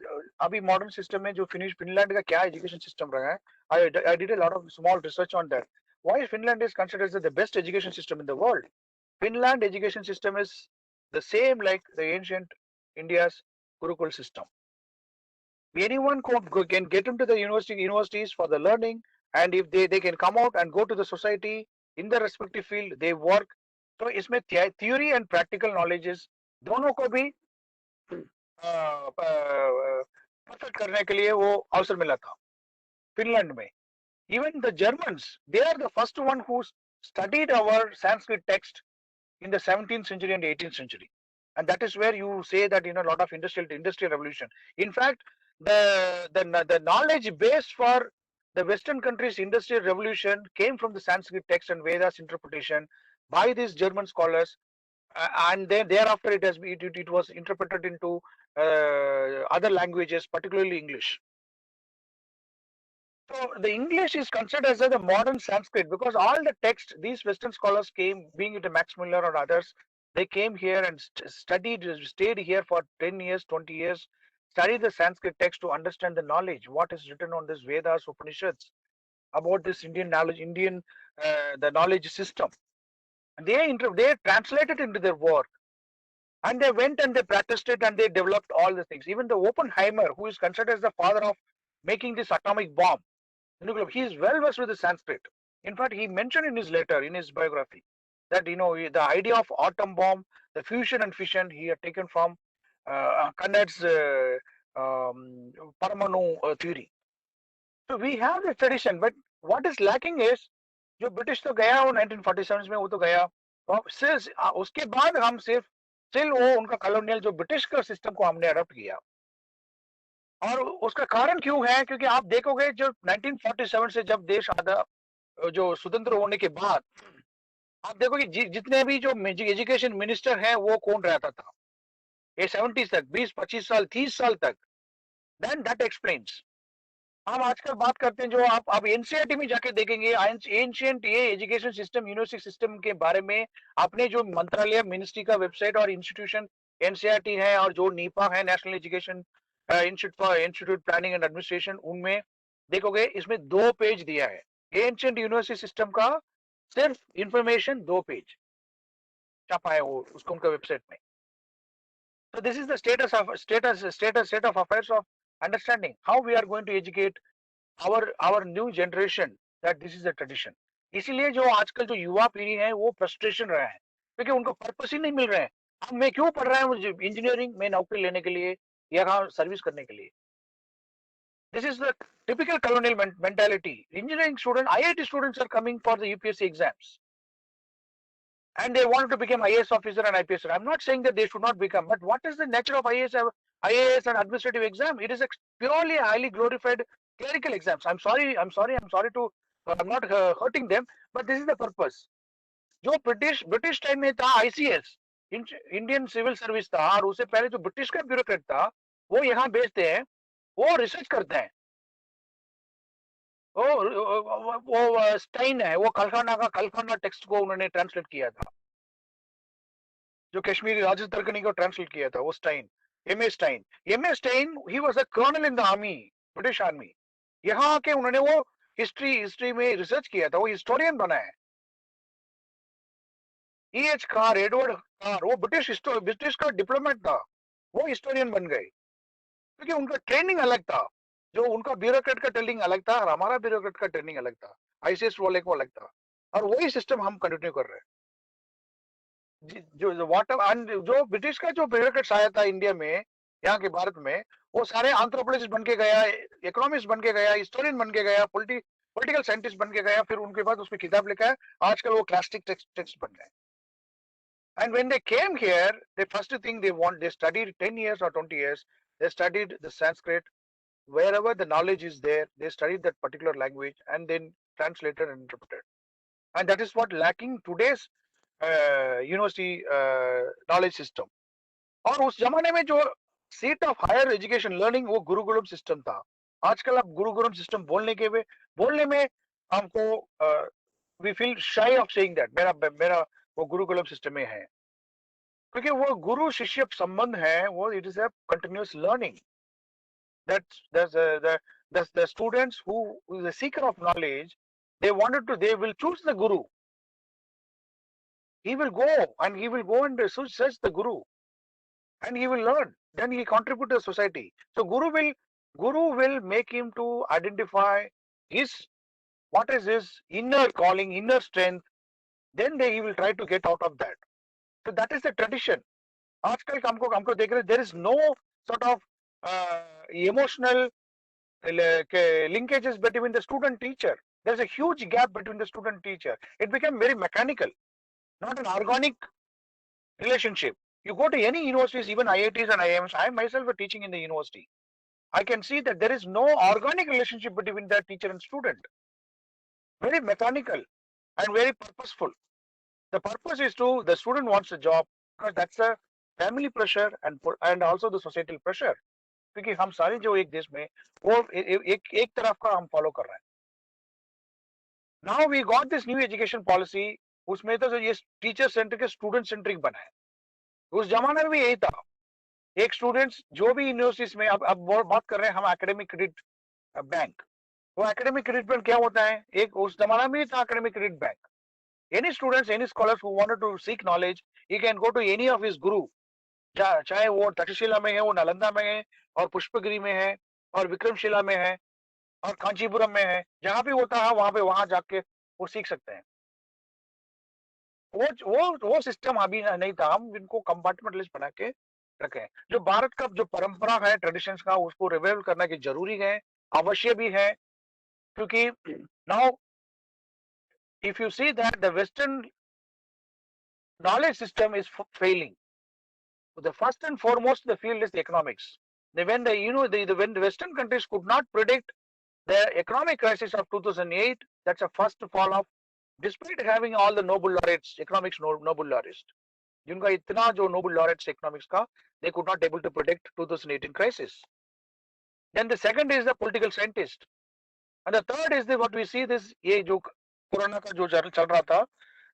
अभी modern system में जो Finland का क्या education system रहा है, I did a lot of small research on that. Why Finland is considered as the best education system in the world? Finland education system is the same like the ancient India's Gurukul system. Anyone can get into the universities for the learning, and if they can come out and go to the society in the respective field, they work. So इसमें theory and practical knowledges दोनों को भी perfect करने के लिए वो अवसर मिला था फिनलैंड में. Even the Germans, they are the first one who studied our Sanskrit text in the 17th century and 18th century, and that is where you say that a lot of industrial revolution. In fact, the knowledge base for the Western countries' industrial revolution came from the Sanskrit text and Vedas interpretation by these German scholars, and then thereafter it was interpreted into other languages, particularly English. So the English is considered as the modern Sanskrit, because all the text these Western scholars came, being it Max Muller or others, they came here and stayed here for 10 years, 20 years, studied the Sanskrit text to understand the knowledge, what is written on this Vedas, Upanishads, about this Indian knowledge, the knowledge system. And they translated into their work, and they went and they practiced it, and they developed all the things. Even the Oppenheimer, who is considered as the father of making this atomic bomb, he is well versed with the Sanskrit. In fact, he mentioned in his letter, in his biography, that the idea of atom bomb, the fusion and fission, he had taken from Conrad's Paramanu theory. So we have the tradition, but what is lacking is, जो British तो गया वो 1947 में, वो तो गया, उसके बाद हम सिर्फ वो उनका कॉलोनियल जो ब्रिटिश का सिस्टम को हमने अडॉप्ट किया. और उसका कारण क्यों है? क्योंकि आप देखोगे जो 1947 से जब देश आधा जो स्वतंत्र होने के बाद, आप देखोगे जितने भी जो एजुकेशन मिनिस्टर हैं वो कौन रहता था ये 70s तक, 20-25 साल, 30 साल तक. Then that explains. हम आजकल बात करते हैं जो आप एनसीईआरटी में जाके देखेंगे, एंशिएंट ये एजुकेशन सिस्टम, यूनिवर्सिटी सिस्टम के बारे में आपने जो मंत्रालय, मिनिस्ट्री का वेबसाइट और इंस्टीट्यूशन एनसीईआरटी है और जो नीपा है, national education institute planning and administration, उनमें देखोगे इसमें 2 पेज दिया है. एंशिएंट यूनिवर्सिटी सिस्टम का सिर्फ इंफॉर्मेशन 2 पेज छपा है वो उसको उनका वेबसाइट में. So this is the state of affairs of understanding how we are going to educate our new generation, that this is the tradition. इसीलिए जो आजकल जो युवा पीढ़ी है वो फ्रस्ट्रेशन रहा है, क्योंकि उनको पर्पस ही नहीं मिल रहा है. अब मैं क्यों पढ़ रहा हूँ इंजीनियरिंग में नौकरी लेने के लिए या सर्विस करने के लिए? This is the typical colonial mentality. Engineering students, IIT students are coming for the UPSC exams, and they want to become IAS officer and IPS. I'm not saying that they should not become, but what is the nature of IAS and administrative exam? It is purely highly glorified clerical exams. I'm sorry to, I'm not hurting them, but this is the purpose. जो British time में था ICS, Indian civil service था, और उससे पहले जो British का bureaucrat था वो यहाँ भेजते हैं, वो रिसर्च करते हैं. वो स्टाइन है, वो कलखाना टेक्स्ट को उन्होंने ट्रांसलेट किया था, जो कश्मीरी राजेश तर्कनी को ट्रांसलेट किया था, वो Stein, MA Stein. He was a colonel in the army, British army. यहाँ आके उन्होंने वो हिस्ट्री में रिसर्च किया था, वो हिस्टोरियन बना है. E.H. Carr, एडवर्ड कार, वो ब्रिटिश का डिप्लोमेट था, वो हिस्टोरियन बन गए क्योंकि उनका ट्रेनिंग अलग था। जो उनका ब्यूरोक्रेट का ट्रेनिंग अलग था और हमारा ब्यूरोक्रेट का ट्रेनिंग अलग था, आईसीएस वाले को अलग था, और वही सिस्टम हम कंटिन्यू कर रहे हैं। जो वाट जो ब्रिटिश का जो ब्यूरोक्रेट्स आया था इंडिया में, यहाँ के भारत में, वो सारे एंथ्रोपोलॉजिस्ट बन के गया, इकोनॉमिस्ट बन के गया, हिस्टोरियन बन के गया, पॉलिटिकल साइंटिस्ट बन के गया, फिर उनके बाद उसमें किताब लिखा है, आजकल वो क्लासिक टेक्स्ट बन गए। And when they came here, the first thing they studied 10 years or 20 years, they studied the Sanskrit. Wherever the knowledge is there, they studied that particular language and then translated and interpreted. And that is what lacking today's university knowledge system. और उस जमाने में जो seat of higher education learning वो gurukulam system था। आजकल अब Gurukulam system बोलने में हमको we feel shy of saying that मेरा वो गुरुकुलम सिस्टम में है, क्योंकि वो गुरु शिष्य संबंध है, वो it is a continuous learning. That's the students who is a seeker of knowledge, they will choose the guru. He will go and search the guru, and he will learn. Then he contribute to the society. So guru will make him to identify what is his inner calling, inner strength. Then he will try to get out of that. So that is the tradition. आजकल हमको देख रहे, there is no sort of emotional linkages between the student teacher. There's a huge gap between the student teacher. It became very mechanical, not an organic relationship. You go to any universities, even IITs and IIMs, I myself are teaching in the university. I can see that there is no organic relationship between the teacher and student. Very mechanical and very purposeful. The purpose is the student wants a job, because that's a family pressure and also the societal pressure. क्योंकि हम सारे जो एक देश में वो एक तरफ का हम फॉलो कर रहे हैं। Now we got this new education policy, उसमें तो ये टीचर सेंट्रिक स्टूडेंट सेंट्रिक बना है। उस जमाने में भी यही था, एक स्टूडेंट्स जो भी यूनिवर्सिटीज में, अब बात कर रहे हैं हम एकेडमिक क्रेडिट बैंक। वो एकेडमिक क्रेडिट बैंक क्या होता है? एक उस जमाना में था academic credit bank. Any students, any scholars who wanted to seek knowledge, he can go to any of his guru, चाहे वो तक्षशिला में है, वो नालंदा में है, और पुष्पगिरी में है, और विक्रमशिला में है, और कांचीपुरम में है, जहां भी होता है वहां जाके वो सीख सकते हैं। वो सिस्टम अभी नहीं था, हम इनको कंपार्टमेंटलिस्ट बना के रखे हैं। जो भारत का जो परंपरा है, ट्रेडिशंस का, उसको रिवाइव करना की जरूरी है, अवश्य भी है, क्योंकि now if you see that the Western knowledge system is failing, the first and foremost the field is the economics. When the Western countries could not predict the economic crisis of 2008, that's a first fall off, despite having all the Nobel laureates, economics Nobel laureates, जिनका इतना जो Nobel laureates economics का, they could not able to predict 2018 crisis. Then the second is the political scientist, and the third is what we see this, ये जो corona का जो चल रहा था,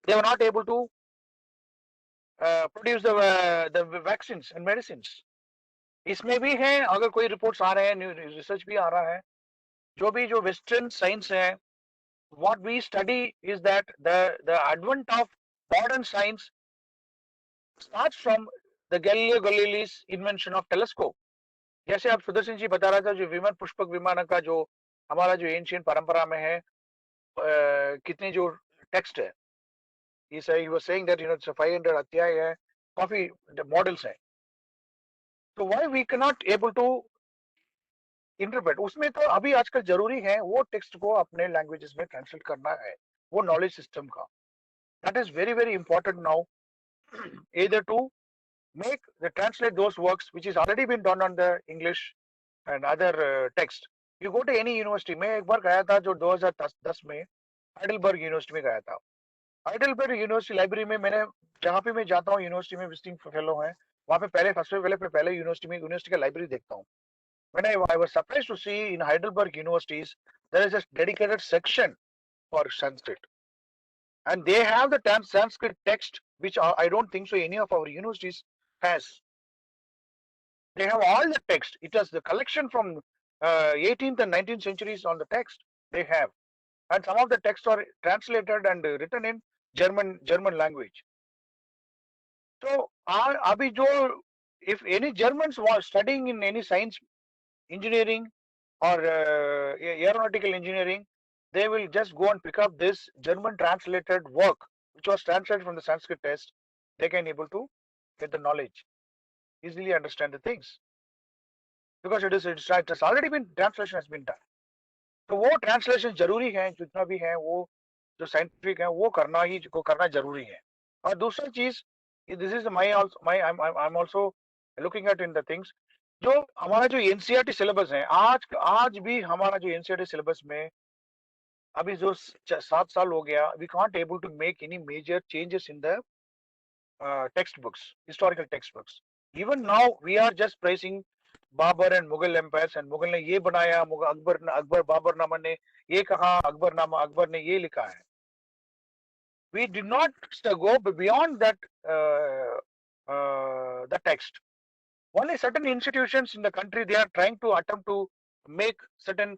they were not able to produce the vaccines and medicines. इसमें भी है, अगर कोई रिपोर्ट्स आ रहे हैं, रिसर्च भी आ रहा है, जो वेस्टर्न साइंस है, what we study is that the advent of modern science starts from the Galileo Galilei's invention of telescope. जैसे आप सुदर्शन जी बता रहा था, जो विमान पुष्पक विमान का जो हमारा जो एंशिएंट परंपरा में है, कितने जो टेक्स्ट है, he was saying that it's a 500 अध्याय है, काफी मॉडल्स है, तो why we cannot able to interpret, उसमें तो अभी आजकल जरूरी है वो टेक्स्ट को अपने लैंग्वेजेस में ट्रांसलेट करना है, वो नॉलेज सिस्टम का, that is very very important now, either to make the translate those works which is already been done on the English and other text. You go to any university, मैं एक बार गया था जो 2010 में Heidelberg university में गया था। Heidelberg university library में, मैंने जहाँ पे मैं जाता हूँ यूनिवर्सिटी में विजिटिंग फेलो है, वहाँ पे पहले यूनिवर्सिटी का लाइब्रेरी देखता हूँ। When I was surprised to see in Heidelberg universities, there is a dedicated section for Sanskrit. And they have the Sanskrit text, which I don't think so any of our universities has. They have all the text. It is the collection from 18th and 19th centuries on the text they have. And some of the texts are translated and written in German language. तो अभी जो if any Germans was studying in any science, engineering or aeronautical engineering, they will just go and pick up this German translated work, which was translated from the Sanskrit text. They can able to get the knowledge, easily understand the things, because it's already been, translation has been done. तो वो translation जरूरी है, जितना भी है वो जो scientific है वो करना जरूरी है. और दूसरा चीज, this is my I am also looking at in the things, जो हमारा जो एनसीईआरटी सिलेबस है, आज भी हमारा जो एनसीईआरटी सिलेबस में अभी जो 7 साल हो गया, we can't able to make any major changes in the textbooks, historical textbooks. Even now we are just pressing Babar and Mughal empires, and Mughal ने ये बनाया, अकबर बाबरनामा ने ये कहा, अकबर ने ये लिखा है. We did not go beyond that the text. Only certain institutions in the country, they are trying to attempt to make certain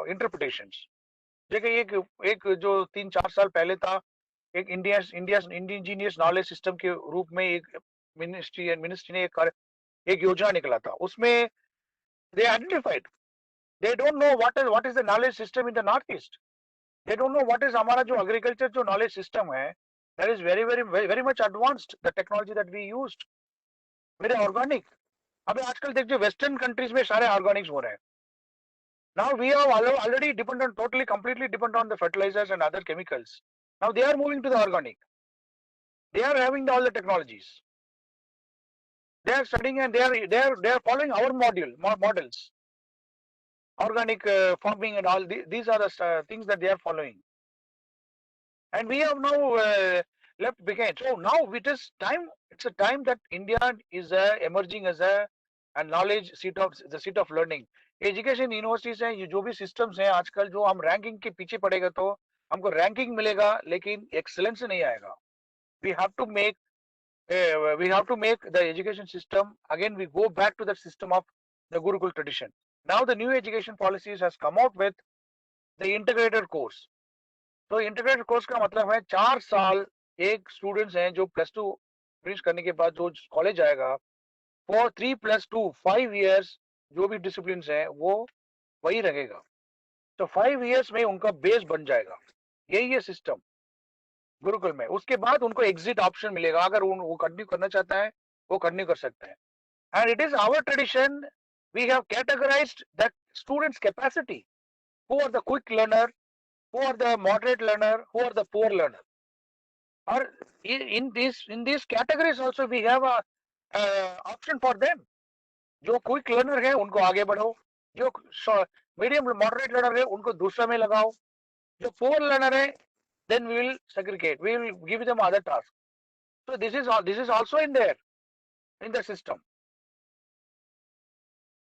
interpretations. देखिए एक जो 3-4 साल पहले था, एक इंडिजिनियस नॉलेज सिस्टम के रूप में एक मिनिस्ट्री ने एक योजना निकला था. उसमें they identified, they don't know what is the knowledge system in the northeast. They don't know what is हमारा जो agriculture जो knowledge system है, that is very much advanced. The technology that we used, very organic. अभी आजकल देखिए western countries में सारे organics हो रहे हैं. Now we are already completely dependent on the fertilizers and other chemicals. Now they are moving to the organic. They are having all the technologies. They are studying and they are following our models. Organic farming and all these are the things that they are following. And we have now left behind. So now it's a time that India is emerging as a knowledge seat of learning. Education universities हैं, ये जो भी systems हैं आजकल, जो हम ranking के पीछे पड़ेगा तो हमको रैंकिंग मिलेगा लेकिन एक्सीलेंस नहीं आएगा. We have to make the education system, again we go back to the system of the gurukul tradition. Now the new education policies has come out with the integrated course. तो integrated course का मतलब है 4 साल एक students हैं जो +2 finish करने के बाद जो कॉलेज जाएगा, फॉर 3 + 2 5 इयर्स जो भी डिसिप्लिन है वो वही रहेगा. तो 5 इयर्स में उनका बेस बन जाएगा. यही है सिस्टम गुरुकुल में. उसके बाद उनको एग्जिट ऑप्शन मिलेगा, अगर वो कंटिन्यू करना चाहता है वो कंटिन्यू कर सकते हैं. And it is our tradition, we have categorised the students capacity, who are the quick learner, who are the moderate learner, who are the poor learner. Or in these categories also we have a option for them. जो quick learner है उनको आगे बढ़ो, जो medium moderate learner है उनको दूसरा में लगाओ, जो पोअर लर्नर है then we will segregate, we will give them other tasks. So this is also in there in the system.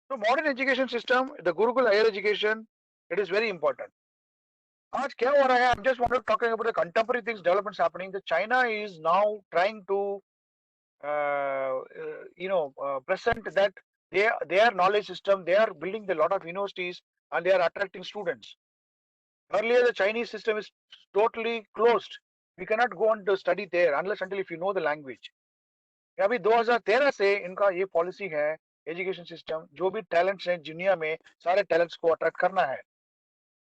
So modern education system, the Gurukul higher education, it is very important. आज क्या हो रहा है? I'm just want to talking about the contemporary things, developments happening. The China is now trying to present that their knowledge system, they are building a lot of universities and they are attracting students. Earlier the Chinese system is totally closed. We cannot go on to study there unless until if you know the language. अभी 2013 से इनका ये policy है, education system, जो भी talents हैं दुनिया में सारे टैलेंट्स को अट्रैक्ट करना है,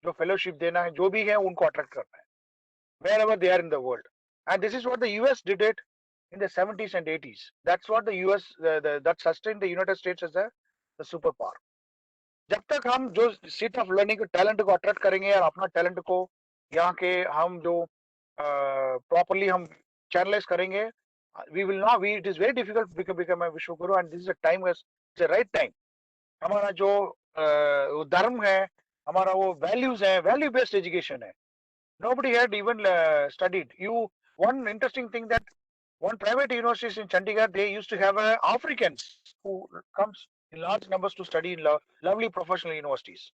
जो फेलोशिप देना है, जो भी है उनको अट्रैक्ट करना है wherever they are in the world. And this is what the US did it in the 70s and 80s. That's what the US that sustained the United States as the superpower. जब तक हम जो seat of learning talent को attract करेंगे और अपना talent को यहाँ के हम जो प्रॉपर्ली हम चैनलाइज करेंगे, we will not, it is very difficult to become a विश्वगुरु. And this is a time, it's the right time. हमारा जो धर्म है, हमारा वो वैल्यूज है, वैल्यू बेस्ड एजुकेशन है. Nobody had even studied. One interesting thing that one private universities in Chandigarh, they used to have Africans who comes in large numbers to study in lovely professional universities.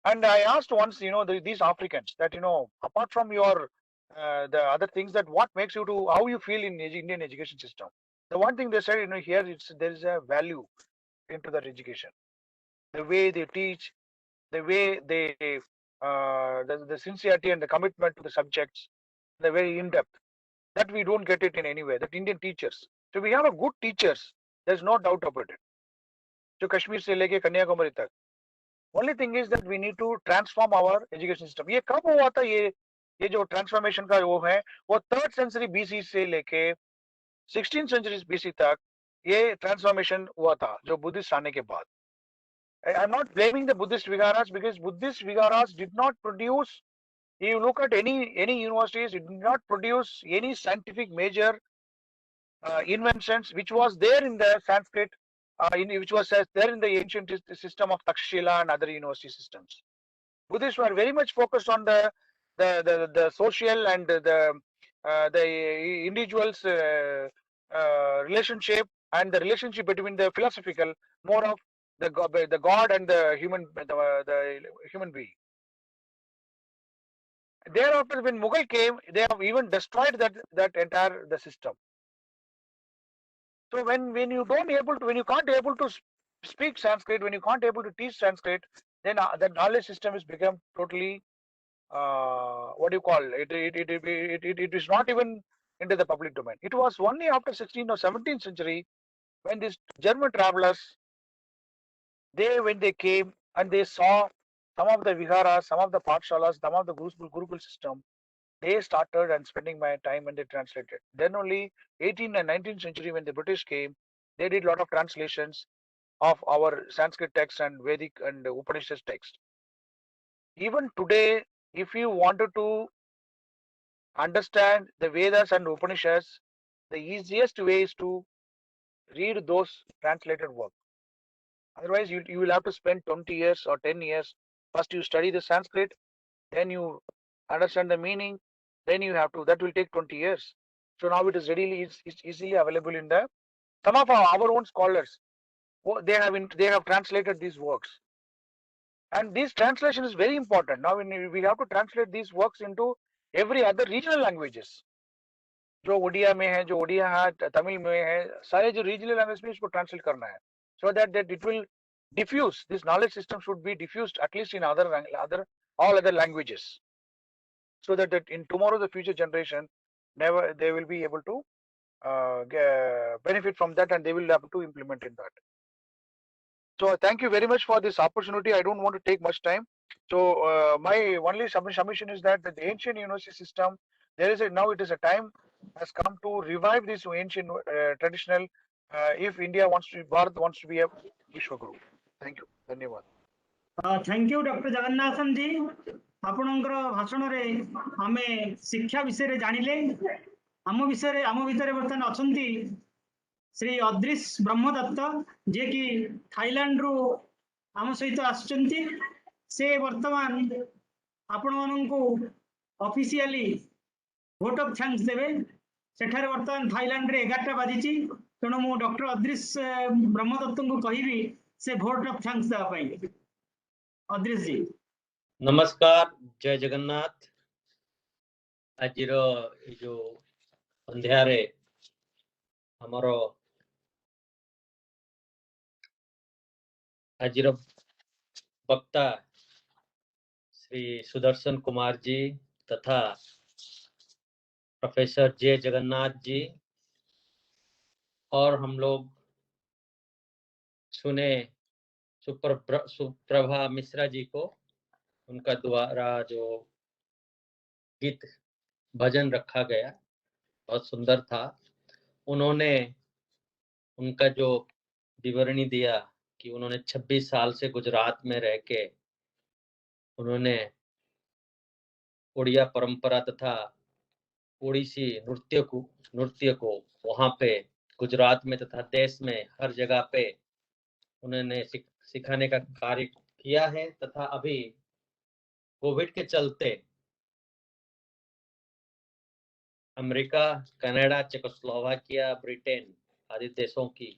And I asked once, these Africans that, apart from your the other things, that what makes you to, how you feel in Indian education system. The one thing they said, here there is a value into that education. The way they teach, the way they the sincerity and the commitment to the subjects, they're very in-depth. that we don't get it in anywhere, that Indian teachers. So we have a good teachers, there's no doubt about it. So Kashmir se leke Kanyakumari tak. Only thing is that we need to transform our education system. ये कब हुआ था ये जो transformation का वो है वो 3rd century BC से लेके 16th century BC तक ये transformation हुआ था जो बुद्धिस्ट आने के बाद. I'm not blaming the Buddhist Viharas because Buddhist Viharas did not produce. You look at any universities, it did not produce any scientific major inventions which was there in the Sanskrit, which was there in the ancient system of Takshashila and other university systems. Buddhists were very much focused on the social and the individual's relationship and the relationship between the philosophical, more of the God and the human being. Thereafter, when Mughal came, they have even destroyed that entire the system. So when you can't able to speak Sanskrit, when you can't able to teach Sanskrit, then the knowledge system has become totally what do you call it? It is not even into the public domain. It was only after 16th or 17th century when these German travelers, when they came and they saw some of the viharas, some of the pathshalas, some of the Gurukul system, they started and spending my time and they translated. Then only 18th and 19th century when the British came, they did a lot of translations of our Sanskrit text and Vedic and Upanishad text. Even today, if you wanted to understand the Vedas and Upanishads, the easiest way is to read those translated works. Otherwise, you will have to spend 20 years or 10 years. First, you study the Sanskrit, then you understand the meaning, then you have to, that will take 20 years. So now it is readily, it's easily available in the, some of our own scholars, they have translated these works. And this translation is very important. Now we have to translate these works into every other regional languages. जो ओडिया में है, जो ओडिया है, तमिल में है, सारे जो regional languages में इसको translate करना है. So that it will diffuse, this knowledge system should be diffused at least in all other languages. So that in tomorrow the future generation, they will be able to benefit from that and they will have to implement in that. So thank you very much for this opportunity. I don't want to take much time. So my only submission is that the ancient university system, now it is a time has come to revive this ancient traditional. If India Bharat wants to be a Vishwaguru. Thank you. Dhanyavad. Thank you doctor Jagannathan ji आपणकर भाषण रे आमे शिक्षा विषय रे जानिले आम भितर बर्तमान अछंती श्री अदृश ब्रह्मदत्त जे कि थाईलैंड रु आम सहित आसुचंती से वर्तमान आपण माननकु ऑफिशियली वोट ऑफ थैंक्स देवे सेठारे वर्तमान थाईलैंड रे 11टा बाजिची तेणु मु डॉक्टर अदृश ब्रह्मदत्त को कहिबी से वोट ऑफ थैंक्स देवा पई अदृश जी नमस्कार जय जगन्नाथ आज जो संध्यारे हमर आज वक्ता श्री सुदर्शन कुमार जी तथा प्रोफेसर जे जगन्नाथ जी और हम लोग सुने सुप्रभा मिश्रा जी को उनका द्वारा जो गीत भजन रखा गया बहुत सुंदर था। उन्होंने उनका जो विवरणी दिया कि उन्होंने 26 साल से गुजरात में रह के उन्होंने ओडिया परंपरा तथा ओडिसी नृत्य को वहाँ पे गुजरात में तथा देश में हर जगह पे उन्होंने सिखाने का कार्य किया है तथा अभी कोविड के चलते अमेरिका, कनाडा, चेकोस्लोवाकिया, ब्रिटेन आदि देशों की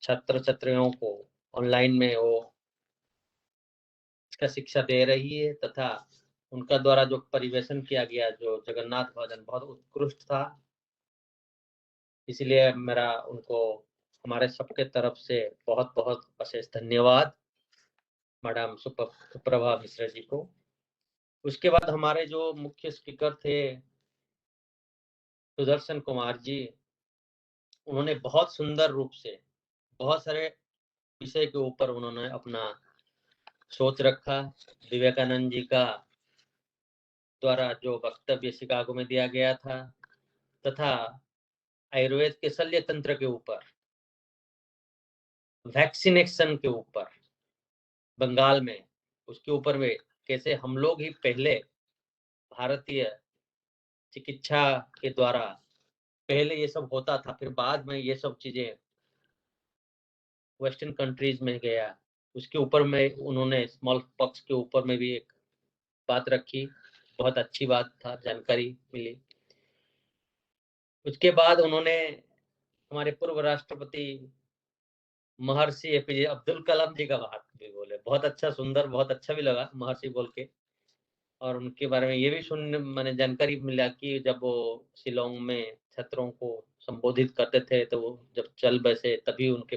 छात्र छात्राओं को ऑनलाइन में वो इसका शिक्षा दे रही है तथा उनका द्वारा जो परिवेशन किया गया जो जगन्नाथ भजन बहुत उत्कृष्ट था। इसलिए मेरा उनको हमारे सबके तरफ से बहुत बहुत विशेष धन्यवाद मैडम सुप्रभा मिश्रा जी को। उसके बाद हमारे जो मुख्य स्पीकर थे सुदर्शन कुमार जी, उन्होंने बहुत सुंदर रूप से बहुत सारे विषय के ऊपर उन्होंने अपना सोच रखा। विवेकानंद जी का द्वारा जो वक्तव्य शिकागो में दिया गया था, तथा आयुर्वेद के शल्य तंत्र के ऊपर, वैक्सीनेशन के ऊपर बंगाल में, उसके ऊपर में कैसे हम लोग ही पहले भारतीय चिकित्सा के द्वारा पहले ये सब होता था, फिर बाद में ये सब चीजें वेस्टर्न कंट्रीज में गया। उसके ऊपर में उन्होंने स्मॉल पॉक्स के ऊपर में भी एक बात रखी, बहुत अच्छी बात था, जानकारी मिली। उसके बाद उन्होंने हमारे पूर्व राष्ट्रपति महर्षि एपीजे अब्दुल कलाम जी का बात भी बोले, बहुत अच्छा, सुंदर, बहुत अच्छा भी लगा महर्षि बोल के। और उनके बारे में ये भी सुनने मैंने जानकारी मिला कि जब वो शिलोंग में छात्रों को संबोधित करते थे, तो वो जब चल बसे तभी उनके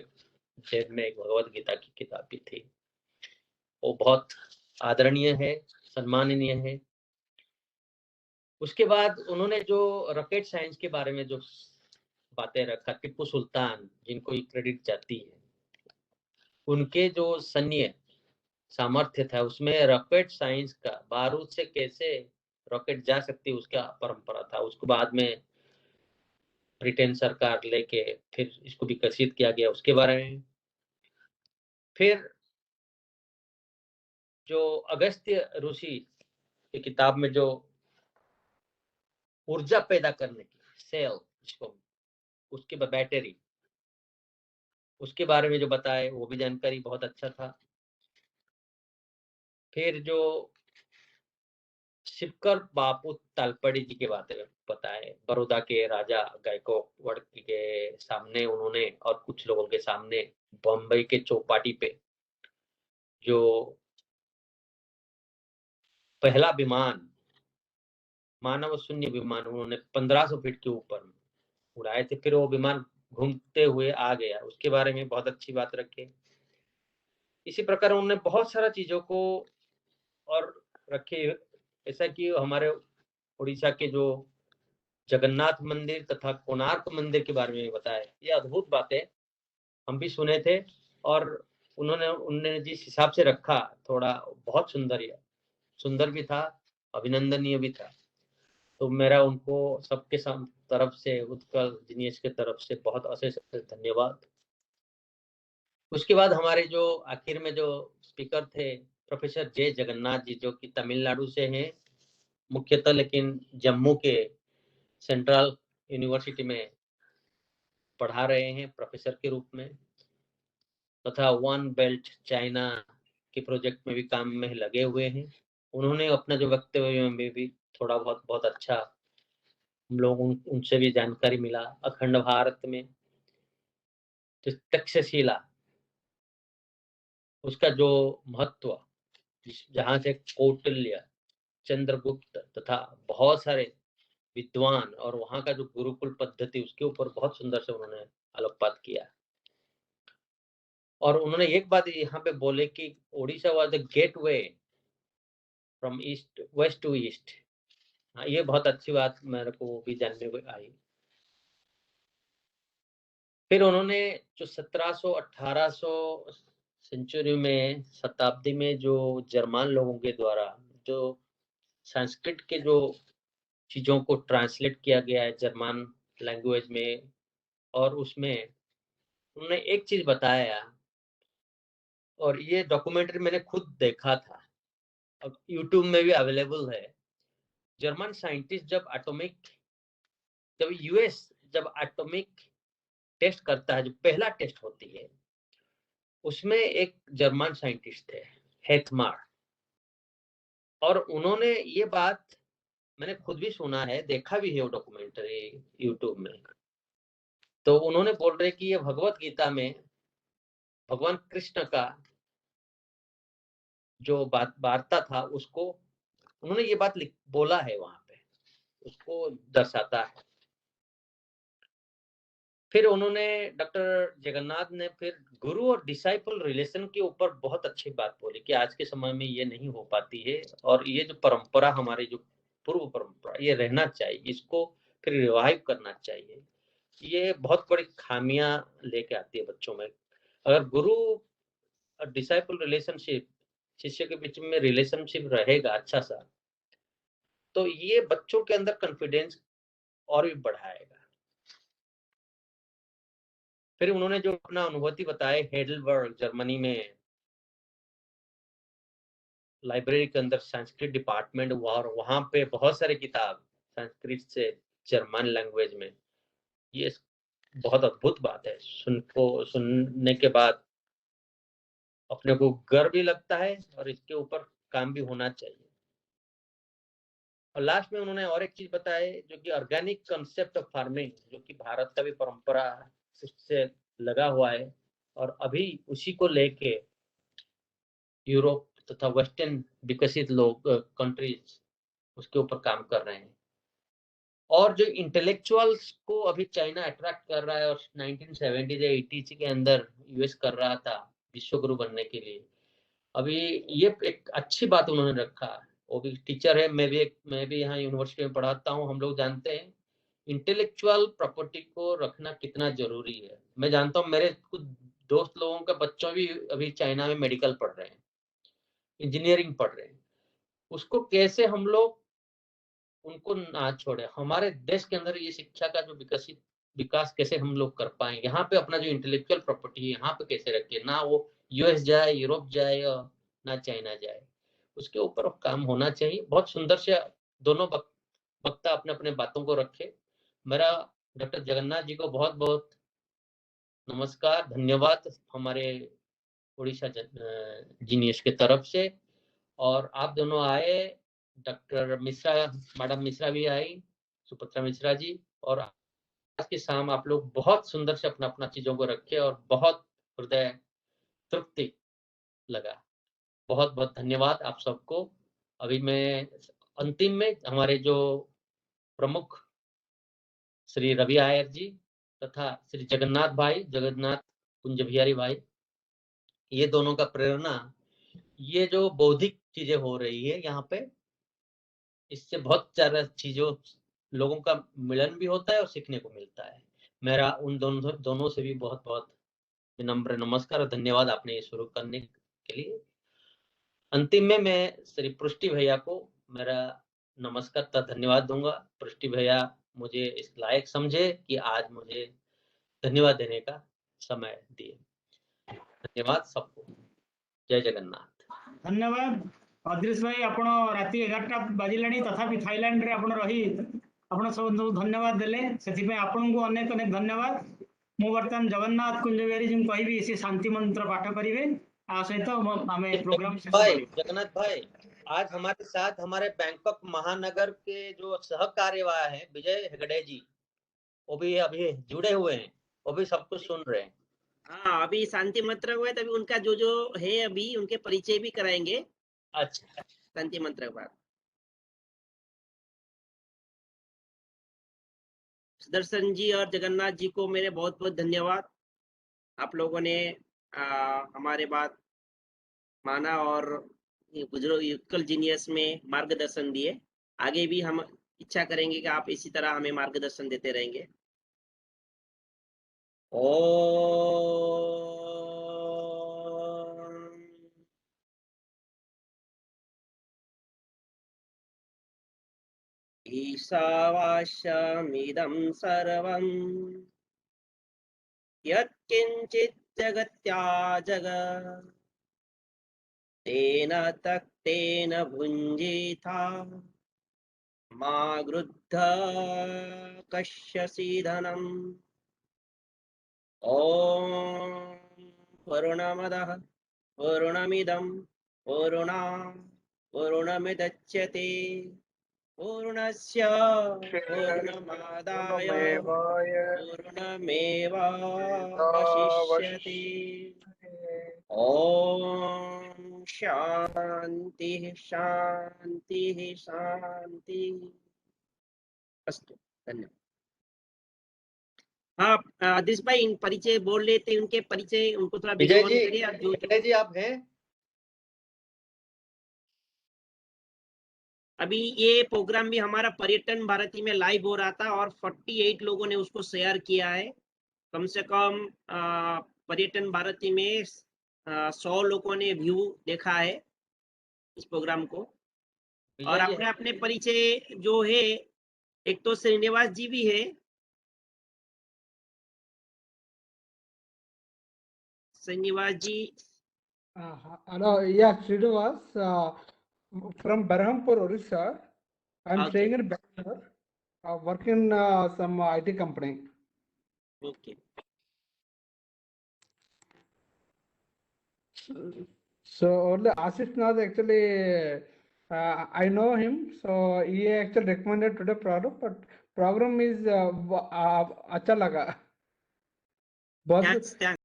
जेब में एक भगवत गीता की किताब भी थी। वो बहुत आदरणीय है, सम्माननीय है। उसके बाद उन्होंने जो रॉकेट साइंस के बारे में जो बातें रखा, टिप्पू सुल्तान जिनको ये क्रेडिट जाती है, उनके जो सैन्य सामर्थ्य था उसमें रॉकेट साइंस का, बारूद से कैसे रॉकेट जा सकती है उसका परंपरा था। उसको बाद में ब्रिटेन सरकार लेके फिर इसको विकसित किया गया, उसके बारे में। फिर जो अगस्त्य ऋषि की किताब में जो ऊर्जा पैदा करने की सेल, जिसको उसके बैटरी, उसके बारे में जो बताए, वो भी जानकारी बहुत अच्छा था। फिर जो शिवकर बापू तालपड़ी जी के बारे में बताए, बड़ौदा के राजा गायकवाड़ के सामने उन्होंने और कुछ लोगों के सामने बम्बई के चौपाटी पे जो पहला विमान, मानव शून्य विमान, उन्होंने 1500 फीट के ऊपर उड़ाए थे, फिर वो विमान घूमते हुए आ गया, उसके बारे में बहुत अच्छी बात रखी। इसी प्रकार उन्होंने बहुत सारा चीजों को और रखे, ऐसा कि हमारे उड़ीसा के जो जगन्नाथ मंदिर तथा कोणार्क मंदिर के बारे में बताया। ये अद्भुत बातें हम भी सुने थे, और उन्होंने जिस हिसाब से रखा, थोड़ा बहुत सुंदर भी था, अभिनंदनीय भी था। तो मेरा उनको सबके तरफ से, उत्कल जीनियस के तरफ से बहुत अशेष धन्यवाद। उसके बाद हमारे जो आखिर में जो स्पीकर थे, प्रोफेसर जे जगन्नाथ जी, जो कि तमिलनाडु से हैं मुख्यतः, लेकिन जम्मू के सेंट्रल यूनिवर्सिटी में पढ़ा रहे हैं प्रोफेसर के रूप में, तथा वन बेल्ट चाइना के प्रोजेक्ट में भी काम में लगे हुए हैं। उन्होंने अपना जो वक्तव्य में भी थोड़ा बहुत अच्छा हम लोग उनसे भी जानकारी मिला। अखंड भारत में जो तक्षशिला, उसका जो महत्व, जहाँ से कौटिल्य, चंद्रगुप्त तथा बहुत सारे विद्वान, और वहाँ का जो गुरुकुल पद्धति, उसके ऊपर बहुत सुंदर से उन्होंने आलोकपात किया। और उन्होंने एक बात यहाँ पे बोले कि Odisha was the gateway from east, west to east. हाँ, ये बहुत अच्छी बात मेरे को भी जानने को आई। फिर उन्होंने जो 1700-1800 सेंचुरी में, शताब्दी में जो जर्मन लोगों के द्वारा जो संस्कृत के जो चीजों को ट्रांसलेट किया गया है जर्मन लैंग्वेज में, और उसमें उन्होंने एक चीज बताया, और ये डॉक्यूमेंट्री मैंने खुद देखा था, अब यूट्यूब में भी अवेलेबल है। जर्मन साइंटिस्ट जब यूएस जब एटॉमिक टेस्ट करता है, जो पहला टेस्ट होती है, उसमें एक जर्मन साइंटिस्ट थे, हेथमार, और उन्होंने ये बात मैंने खुद भी सुना है, देखा भी है वो डॉक्यूमेंट्री यूट्यूब में। तो उन्होंने बोल रहे कि ये भगवत गीता में भगवान कृष्ण का जो वार्ता था, उसको उन्होंने ये बात बोला है वहां पे, उसको दर्शाता है। फिर उन्होंने, डॉक्टर जगन्नाथ ने फिर गुरु और डिसाइपल रिलेशन के ऊपर बहुत अच्छी बात बोली कि आज के समय में ये नहीं हो पाती है, और ये जो परंपरा हमारी, जो पूर्व परंपरा, ये रहना चाहिए, इसको फिर रिवाइव करना चाहिए। ये बहुत बड़ी खामियां लेके आती है बच्चों में। अगर गुरु और डिसाइपल रिलेशनशिप, शिष्य के बीच में रिलेशनशिप रहेगा अच्छा सा, तो ये बच्चों के अंदर कॉन्फिडेंस और भी बढ़ाएगा। फिर उन्होंने जो अपना अनुभूति बताए, हेडलबर्ग जर्मनी में लाइब्रेरी के अंदर संस्कृत डिपार्टमेंट हुआ और वहां पे बहुत सारे किताब संस्कृत से जर्मन लैंग्वेज में। ये बहुत अद्भुत बात है। सुनने के बाद अपने को गर्व भी लगता है और इसके ऊपर काम भी होना चाहिए। और लास्ट में उन्होंने और एक चीज बताई, जो कि ऑर्गेनिक कंसेप्ट ऑफ फार्मिंग, जो कि भारत का भी परंपरा उससे लगा हुआ है और अभी उसी को लेके यूरोप तथा वेस्टर्न विकसित लोग कंट्रीज उसके ऊपर काम कर रहे हैं। और जो इंटेलेक्चुअल्स को अभी चाइना अट्रैक्ट कर रहा है और 1970 या 80 के अंदर यूएस कर रहा था विश्व गुरु बनने के लिए, अभी ये एक अच्छी बात उन्होंने रखा। वो भी टीचर है, मैं भी यहाँ यूनिवर्सिटी में पढ़ाता हूँ। हम लोग जानते हैं इंटेलेक्चुअल प्रॉपर्टी को रखना कितना जरूरी है। मैं जानता हूँ मेरे कुछ दोस्त लोगों का बच्चों भी अभी चाइना में मेडिकल पढ़ रहे हैं, इंजीनियरिंग पढ़ रहे हैं। उसको कैसे हम लोग उनको ना छोड़े। हमारे देश के अंदर ये शिक्षा का जो विकास कैसे हम लोग कर पाए, यहाँ पे अपना जो इंटेलेक्चुअल प्रॉपर्टी है यहाँ पे कैसे रखे, ना वो यूएस जाए, यूरोप जाए और ना चाइना जाए, उसके ऊपर काम होना चाहिए। बहुत सुंदर से दोनों वक्ता अपने अपने बातों को रखे। मेरा डॉक्टर जगन्नाथ जी को बहुत बहुत नमस्कार, धन्यवाद हमारे उड़ीसा जीनियस के तरफ से। और आप दोनों आए, डॉक्टर मिश्रा, मैडम मिश्रा भी आई, सुपत्रा मिश्रा जी, और आज की शाम आप लोग बहुत सुंदर से अपना अपना चीजों को रखे और बहुत हृदय तृप्ति लगा। बहुत बहुत धन्यवाद आप सबको। अभी मैं अंतिम में हमारे जो प्रमुख श्री रवि आयर जी तथा श्री जगन्नाथ भाई, जगन्नाथ कुंज बिहारी भाई, ये दोनों का प्रेरणा, ये जो बौद्धिक चीजें हो रही है यहाँ पे, इससे बहुत सारा चीजों लोगों का मिलन भी होता है और सीखने को मिलता है। मेरा उन दोनों से भी बहुत बहुत विनम्र नमस्कार और धन्यवाद आपने ये शुरू करने के लिए। अंतिम में मैं श्री पृष्टि भैया को मेरा नमस्कार तथा धन्यवाद दूंगा। पृष्टि भैया मुझे इस लायक समझे कि आज मुझे धन्यवाद देने का समय दिए। धन्यवाद सबको। जय जगन्नाथ। धन्यवाद अदृश भाई। आपण राति 11टा बाजिलाणी तथापि थाईलैंड रे आपण रही आपण सब धन्यवाद देले, सेथिपे आपण को अनेक अनेक धन्यवाद। मु वर्तमान जगन्नाथ कुंज बिहारी जी कहिबी से शांति मंत्र पाठ करिवे। आ सहित हमें प्रोग्राम शेष करिवे। जगन्नाथ भाई, आज हमारे साथ हमारे बैंकॉक महानगर के जो सह कार्यवाह हैं विजय हेगड़े जी, वो भी अभी जुड़े हुए हैं, वो भी सब कुछ सुन रहे हैं। हाँ, अभी शांति मंत्र हुए तभी उनका जो जो है अभी उनके परिचय भी कराएंगे। अच्छा, शांति मंत्र के बाद सुदर्शन जी और जगन्नाथ जी को मेरे बहुत बहुत धन्यवाद। आप लोगों ने हमारे बात माना और गुजरो युक्कल जीनियस में मार्गदर्शन दिए। आगे भी हम इच्छा करेंगे कि आप इसी तरह हमें मार्गदर्शन देते रहेंगे। ईशावास्यमिदं सर्वं यत्किञ्चित् जगत्या जगत् तेन तक्तेन भुञ्जीथा मा गृध्ध कश्यसीधनम्। ॐ पूर्णमदः पूर्णमिदं पूर्णमुदच्यते पूर्णस्य पूर्णमादाय पूर्णमेवावशिष्यते। ॐ शान्तिः शान्तिः शान्तिः अस्तु। धन्यवाद। हाँ, आदिश भाई इन परिचय बोल लेते, उनके परिचय उनको थोड़ा विजय वीडियो ऑन करिए। जी, विजय जी आप हैं? अभी ये प्रोग्राम भी हमारा पर्यटन भारती में लाइव हो रहा था और 48 लोगों ने उसको शेयर किया है। कम से कम पर्यटन भारती में 100 लोगों ने व्यू देखा है इस प्रोग्राम को। और अपने अपने परिचय जो है, एक तो श्रीनिवास जी भी है, श्रीनिवास जी। Hello, yeah, Srinivas, from Berhampur, Orissa. I'm Okay. staying in Bangalore, working in some IT company. Okay, So only Ashish Nath actually, I know him. So he actually recommended today program, but program is अच्छा लगा बहुत thanks.